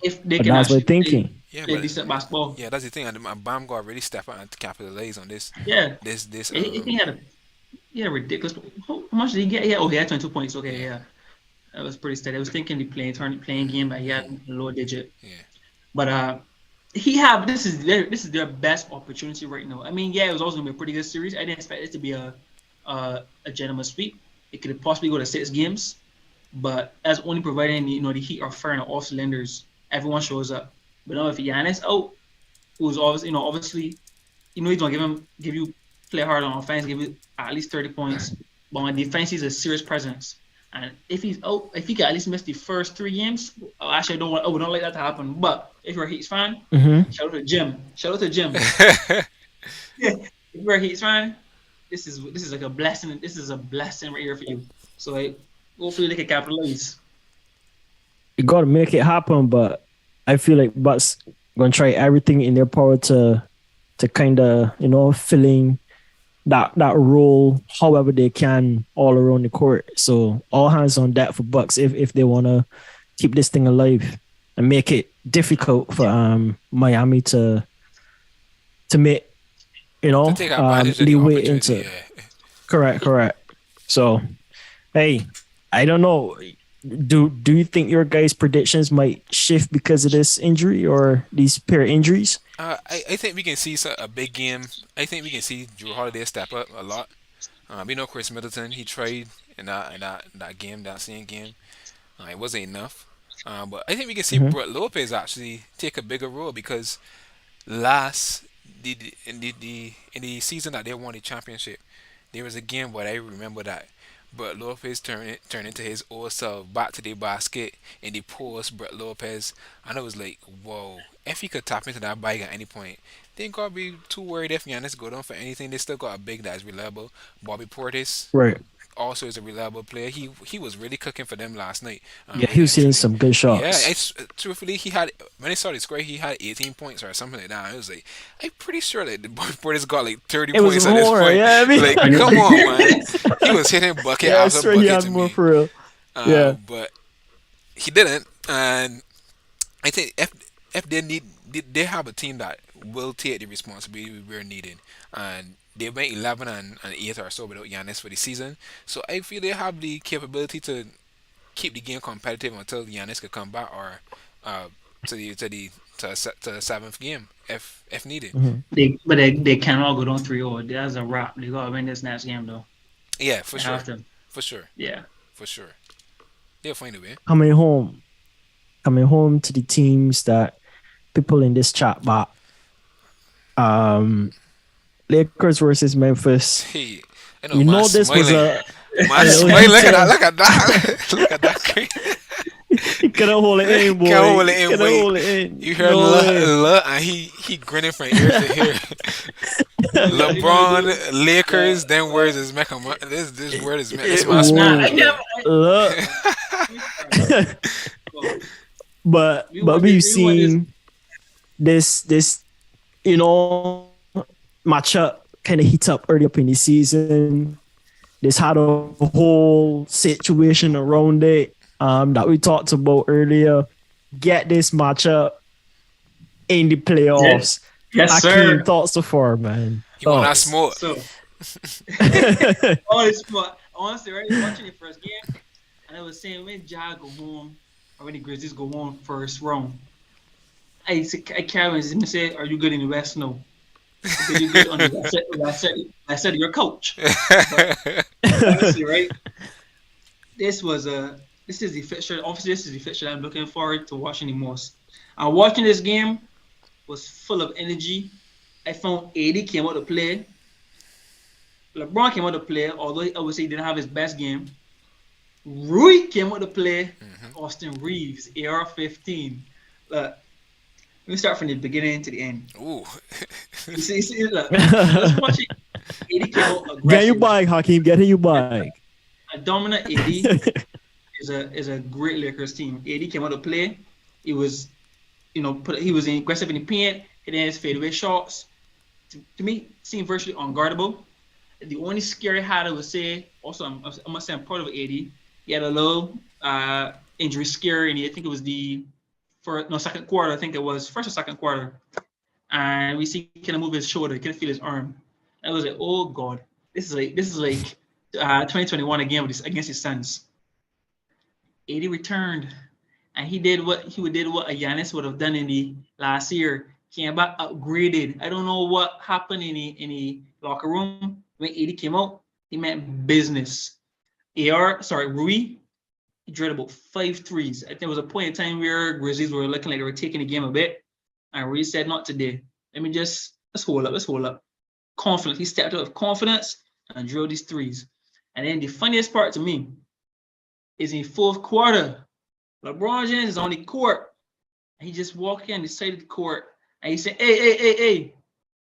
if they but can that's what I'm actually thinking. Yeah, play but decent basketball. yeah, that's the thing. And Bam got really step out and capitalize on this. Yeah, This he had a ridiculous. How much did he get? Yeah, he had 22 points. Okay, yeah, yeah, that was pretty steady. I was thinking the playing game, but he had a low digit. yeah. But this is their best opportunity right now. I mean, yeah, it was also gonna be a pretty good series. I didn't expect it to be a gentleman's sweep. It could possibly go to 6 games, but as only providing the Heat are firing on all cylinders, everyone shows up. But now if Giannis out, who's obviously he's gonna give you play hard on offense, give you at least 30 points. But on defense, he's a serious presence. And if he's out, if he can at least miss the first 3 games, actually I would not like that to happen. But if you're a Heat fan, Mm-hmm. shout out to Jim. Shout out to Jim. Yeah. If you're a Heat fan, this is like a blessing. This is a blessing right here for you. So hopefully they can capitalize. You gotta make it happen, but I feel like Bucks gonna try everything in their power to kind of filling that role however they can all around the court. So all hands on deck for Bucks if they wanna keep this thing alive and make it difficult for Miami to make To take advantage of the leeway opportunity. into Yeah. correct. So hey, I don't know. Do you think your guys' predictions might shift because of this injury or these pair of injuries? I think we can see a big game. I think we can see Drew Holiday step up a lot. We know Chris Middleton. He tried in that game, that same game. It wasn't enough. But I think we can see Mm-hmm. Brook Lopez actually take a bigger role because last in the season that they won the championship, there was a game where I remember that Brett Lopez turned into his old self, back to the basket in the post. Brett Lopez, and I was like, whoa! If he could tap into that bag at any point, they ain't gotta be too worried if Giannis go down for anything. They still got a big that is reliable. Bobby Portis Right. also is a reliable player. He was really cooking for them last night. Yeah, he Really was and hitting truly. some good Yeah, shots. truthfully, he had when I saw the score, he had 18 points or something like that. I was like, I'm pretty sure that the Portis got like 30 It was points at this more, point. yeah. I mean, Like, come on, man. He was hitting bucket yeah, I after swear he bucket had to more me. for real. Yeah. But he didn't, and I think if they have a team that will take the responsibility we're needing, and they went 11 and 8 or so without Giannis for the season, so I feel they have the capability to keep the game competitive until Giannis could come back or uh, to the seventh game if needed. Mm-hmm. They cannot go down 3-0. That's a wrap. They gotta win this next game though. Yeah, for They sure, have to. for sure, Yeah. for sure. They'll find a way. Coming home to the teams that people in this chat but Lakers versus Memphis. Hey, I know You man know this was smiling. a Man smiling. Look at that! Look at that! Look at that! he couldn't hold it in, boy. Can't hold it in, Couldn't wait. hold it in. You heard No way. and he grinning from ear to ear. LeBron, Lakers, then words is Mecca. This word is Mecca. This man Whoa. smiling. Look. but we've seen this matchup kind of heat up early up in the season. This had a whole situation around it that we talked about earlier. Get this matchup in the Yeah. playoffs. Yes, Hakeem, sir. thoughts so far, man. He want that Thoughts. smoke. So, all this spot, honestly, right? Watching the first game, and I was saying when Ja go home or when the Grizzlies go home first round, I Karen say, "Are you good in the West?" No, because you're good on the West. I said you're coach, but honestly, right? This was a this is the fixture. Obviously, this is the fixture I'm looking forward to watching the most. And watching this game was full of energy. I found AD came out to play. LeBron came out to play, although I would say he didn't have his best game. Rui came out to play. Hmm. Austin Reeves, AR-15. Look, let me start from the beginning to the end. Ooh. You see, look, let's watch it. AD came out Get your aggressive. bike, Hakeem. Get in your bike. A dominant AD is a great Lakers team. AD came out to play. He was, he was aggressive in the paint, hitting his fadeaway shots. To me, seemed virtually unguardable. The only scary had I would say, also I must say I'm proud of AD. He had a little injury scare, and I think it was second quarter. I think it was first or second quarter, and we see he kind of move his shoulder, he can feel his arm. I was like, oh god, this is like 2021 again against his Suns. AD returned, and he did what a Giannis would have done in the last year. Came back upgraded. I don't know what happened in the locker room when AD came out. He meant business. Rui, he drilled about 5 threes. I think there was a point in time where Grizzlies were looking like they were taking the game a bit, and Rui said, "Not today. Let me let's hold up. Let's hold up." Confidence. He stepped out with confidence and drilled these threes. And then the funniest part to me is in the fourth quarter, LeBron James is on the court, and he just walked in the side of the court, and he said, "Hey,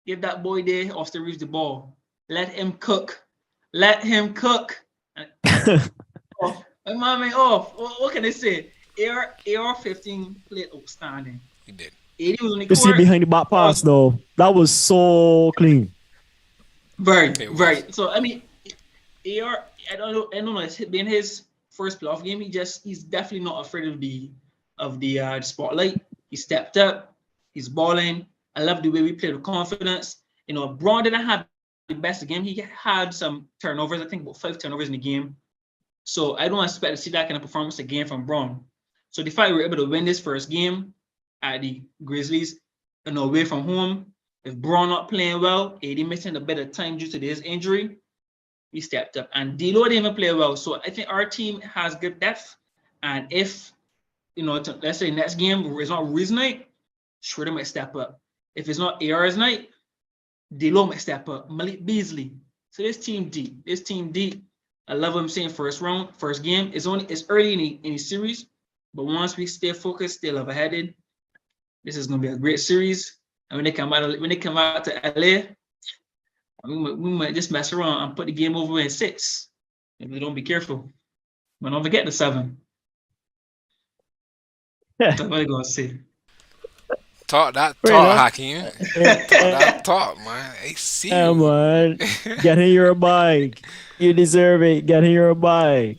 give that boy there, Austin Reeves, the ball. Let him cook. Let him cook." And off. My man off. What can I say? AR-15 played outstanding. He did. 80 was on the You see court. behind the back pass though. That was so clean. Very, It was. very. So I mean, AR, I don't know. It's been his first playoff game. He's definitely not afraid of the spotlight. He stepped up. He's balling. I love the way we played with confidence. Braun didn't have the best game. He had some turnovers. I think about 5 turnovers in the game. So I don't expect to see that kind of performance again from Braun. So the fact we were able to win this first game at the Grizzlies, away from home, if Braun not playing well, AD missing a bit of time due to his injury, we stepped up. And D'Lo didn't even play well. So I think our team has good depth. And if, let's say next game it's not Ruiz night, Schroeder might step up. If it's not AR's night, D'Lo might step up. Malik Beasley. So this team deep. I love what I'm saying first game. It's early in the series, but once we stay focused, stay level-headed, this is gonna be a great series. And when they come out to LA, we might just mess around and put the game over in 6 if we don't be careful. But don't forget the 7. That's what I'm gonna say. Talk that Fair talk, enough. Hakeem. Talk that talk, man. I see Yeah, you. man. Get in your bike. You deserve it. Get in your bike.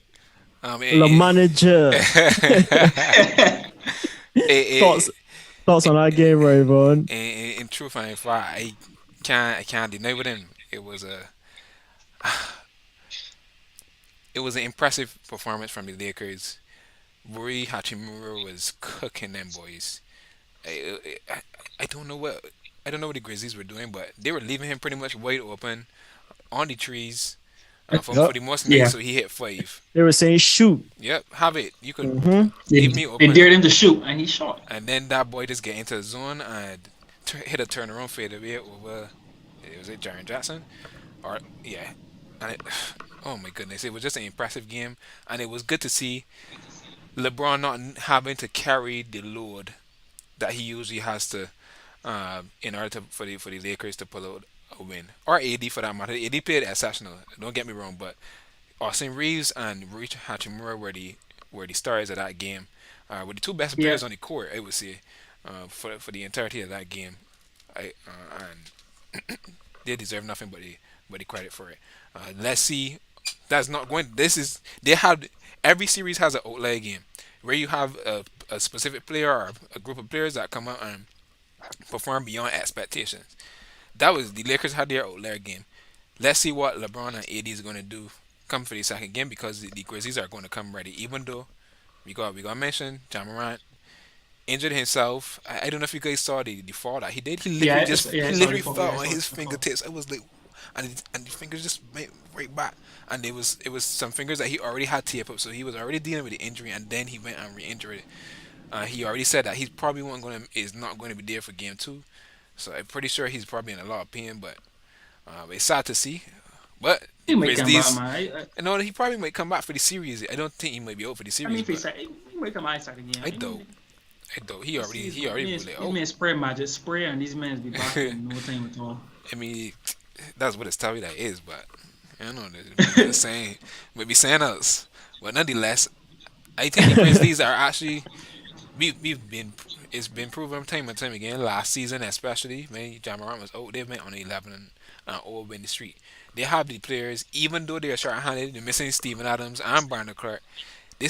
The Eh, manager. eh, Thoughts on that game, Rayvon? in truth and in fact, I can't deny with him. It was an impressive performance from the Lakers. Rui Hachimura was cooking them boys. I don't know what the Grizzlies were doing, but they were leaving him pretty much wide open on the trees for Yep. the most night, Yeah. so he hit 5. They were saying shoot. Yep, have it. You could Mm-hmm. leave me They open, dared him to shoot, and he shot. and then that boy just get into the zone and hit a turnaround fadeaway over. Was it Jaren Jackson? Or yeah, and oh my goodness, it was just an impressive game, and it was good to see LeBron not having to carry the load that he usually has to, in order for the Lakers to pull out a win, or AD for that matter. AD played exceptional. Don't get me wrong, but Austin Reeves and Rui Hachimura were the stars of that game. Were the two best Yeah. players on the court, I would say, for the entirety of that game. And they deserve nothing but the credit for it. Let's see. That's not going. They have every series has an outlier game where you have a specific player or a group of players that come out and performed beyond expectations. That was the Lakers had their outlier game. Let's see what LeBron and AD is going to do come for the second game because the Grizzlies are going to come ready. Even though we got mentioned Ja Morant injured himself. I don't know if you guys saw the fall that he did. Yeah, He I saw the literally fall. Yeah, fell I on saw his the fall. fingertips. I was like, and the fingers just went right back. And it was some fingers that he already had tape up, so he was already dealing with the injury, and then he went and re-injured it. He already said that he probably won't going to is not going to be there for game two. So I'm pretty sure he's probably in a lot of pain, but it's sad to see. But He the might come back, Grizzlies, man. no, he probably might come back for the series. I don't think he might be out for the I mean, series, if he's but he might come back second game. I doubt. I doubt This he season, already ruled it these out. men spray magic spray, and these men be back in no time at all. I mean, that's what it's telling you that is, but I don't know. They're saying, maybe saying else. But nonetheless, I think the Grizzlies are actually we've been it's been proven time and time again. Last season, especially when Ja Morant was out, they went on 11 and 0 win the streak. They have the players, even though they are short-handed, they're missing Steven Adams and Brandon Clark. They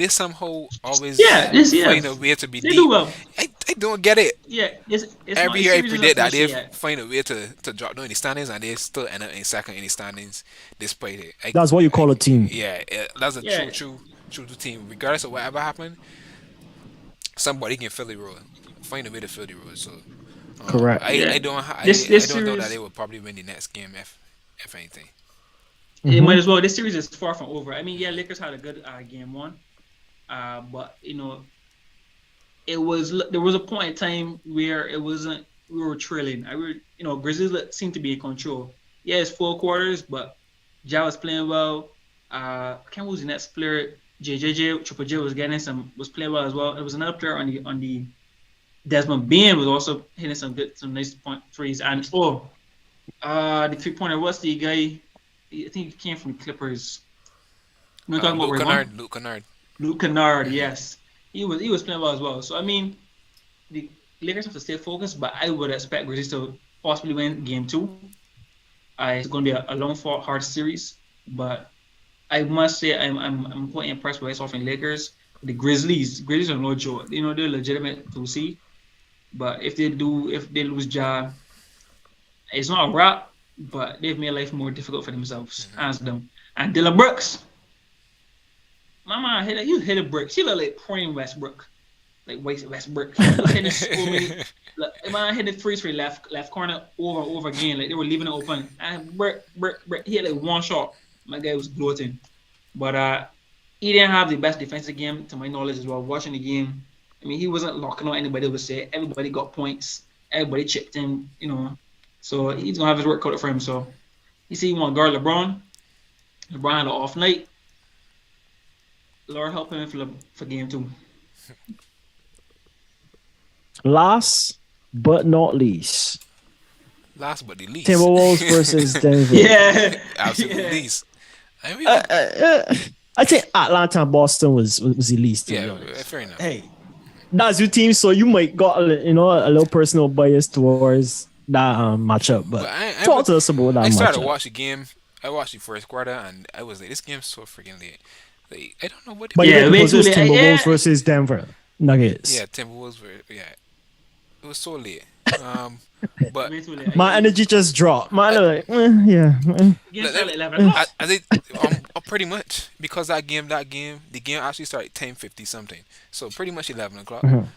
somehow always Yeah, find a way to be they do deep. well. I don't get it. Yeah, it's not Every the year I series is not predict that finished they yet. find a way to drop down in the standings, and they still end up in second in the standings despite it. That's what you call a team. Yeah, that's a Yeah, true team. Regardless of whatever happened, somebody can fill the role, find a way to fill the role. So Correct. I yeah. don't I This don't doubt that they series, will probably win the next game if anything. it Hmm. might as well. This series is far from over. I mean, yeah, Lakers had a good game one, but there was a point in time where it wasn't we were trailing. Grizzlies seemed to be in control. Yeah, it's 4 quarters, but Ja was playing well. I can't remember who's the next player. JJJ Triple J was playing well as well. There was another player on the Desmond Bain was also hitting some nice point threes. And the 3-pointer, what's the guy? I think he came from the Clippers. We're talking about Raymond. Luke Kennard. Luke Kennard, yes. He was playing well as well. So I mean the Lakers have to stay focused, but I would expect Grizzlies to possibly win game two. It's going to be a long fought hard series, but I must say I'm quite impressed with myself in Lakers. The Grizzlies are no joke. They're legitimate to see. But if they lose Ja, it's not a wrap, but they've made life more difficult for themselves, hands down. And Dylan Brooks, my man, he hit a brick. She look like prime Westbrook, like Westbrook. He was hitting so many. Like, man, hitting threes for the left corner over and over again. Like they were leaving it open. And brick. He had like one shot. My guy was gloating. But he didn't have the best defensive game to my knowledge as well. Watching the game, I mean, he wasn't locking on anybody. Would say everybody got points. Everybody chipped in. So he's gonna have his work cut out for him. So you see, he want to guard LeBron. LeBron had an off night. Lord help him for game two. Last but not least, Last but the least. Timberwolves versus Denver. Yeah, Absolutely yeah. least. I mean, I think Atlanta and Boston was the least. To be yeah, honest. fair enough. Hey, that's your team, so you might got a little personal bias towards that matchup. But I talk to us about that I started matchup. to watch the game. I watched the first quarter, and I was like, "This game's so freaking late." Like, I don't know what. But Yeah, yeah, way because too it's late. Timberwolves Yeah. versus Denver Nuggets. Yeah, Timberwolves were. Yeah, it was so late. But Way too late. My energy just dropped. Man, I'm like, yeah. Game started at 11 I, o'clock. I think pretty much because the game actually started 10:50 something. So pretty much 11 o'clock. Mhm.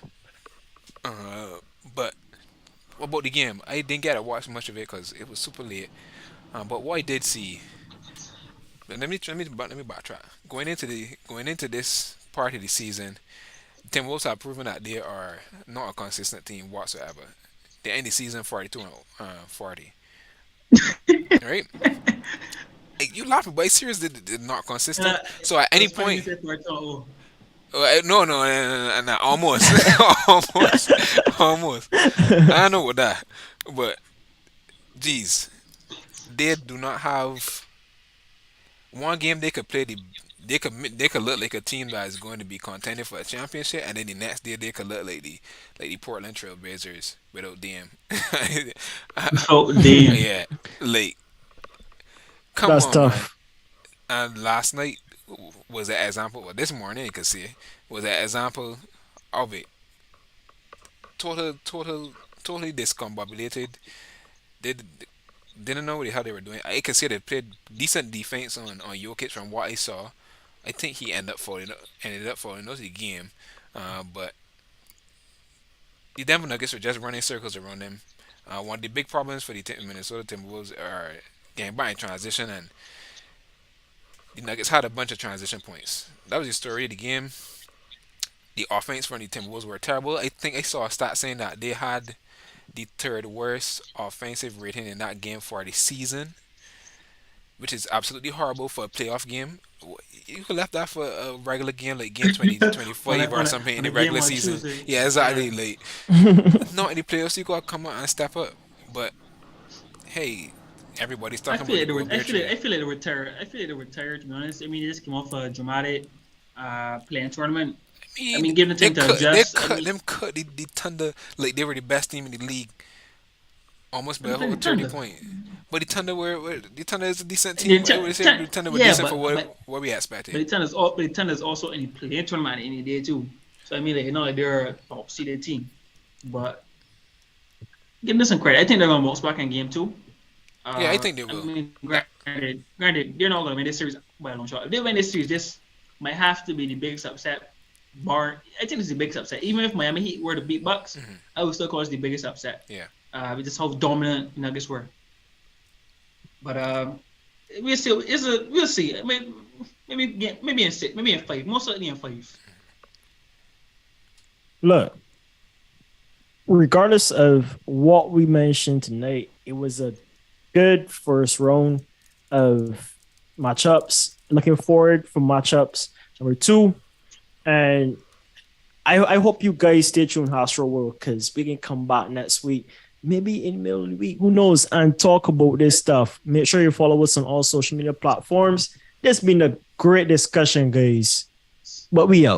But what about the game? I didn't get to watch much of it because it was super late. But what I did see, let me backtrack. Going into this part of the season, Timberwolves have proven that they are not a consistent team whatsoever. They end the season 42 and 40. Right? Like, you laughing, but it's serious. They're not consistent. Uh, So at any it's funny you point, said Toronto. no, almost, almost. I know what that, but geez, they do not have one game they could play. They could look like a team that is going to be contending for a championship, and then the next day they could look like the Portland Trail Blazers without them. Oh, damn. Yeah, like come That's on, man. tough. And last night was an example. Well, this morning you can see was an example of it. totally discombobulated. They didn't know really how they were doing. I can see they played decent defense on Jokic from what I saw. I think he ended up falling out of the game, but the Denver Nuggets were just running circles around them. One of the big problems for the Minnesota Timberwolves are getting by in transition, and the Nuggets had a bunch of transition points. That was the story of the game. The offense from the Timberwolves were terrible. I think I saw a stat saying that they had the third worst offensive rating in that game for the season, which is absolutely horrible for a playoff game. You could left that for a regular game, like game 20 to on 25 or something in a the game regular on season. Tuesday. Yeah, exactly. Yeah. Like, not any playoffs, you gotta come out and step up. But hey, everybody's I talking feel about like the they were. Gobert I trade. feel like they were tired. I feel like they were tired. To be honest, I mean, they just came off a dramatic playing tournament. I mean, give them time to adjust. I mean, Cut the Thunder like they were the best team in the league, almost by but a they whole played the 30 Thunder. point. But the Thunder is a decent The team. I would say the Thunder were Yeah, decent for what we but expected. the Thunder is also in the playing tournament any day too. So I mean, like, like they're a top seeded team, but give them some credit. I think they're gonna bounce back in game two. Yeah, I think they I will. mean, granted, they're not gonna win this series by a long shot. If they win this series, this might have to be the biggest upset. I think it's the biggest upset. Even if Miami Heat were to beat Bucks, I would still call it the biggest upset. Yeah. With just how dominant the Nuggets were. But we'll see. We'll see. I mean, maybe in six, maybe in five. Most likely in five. Look, regardless of what we mentioned tonight, it was a good first round of matchups. Looking forward for matchups number two. And I hope you guys stay tuned, Astro World, because we can come back next week, maybe in the middle of the week, who knows, and talk about this stuff. Make sure you follow us on all social media platforms. This has been a great discussion, guys. But we out.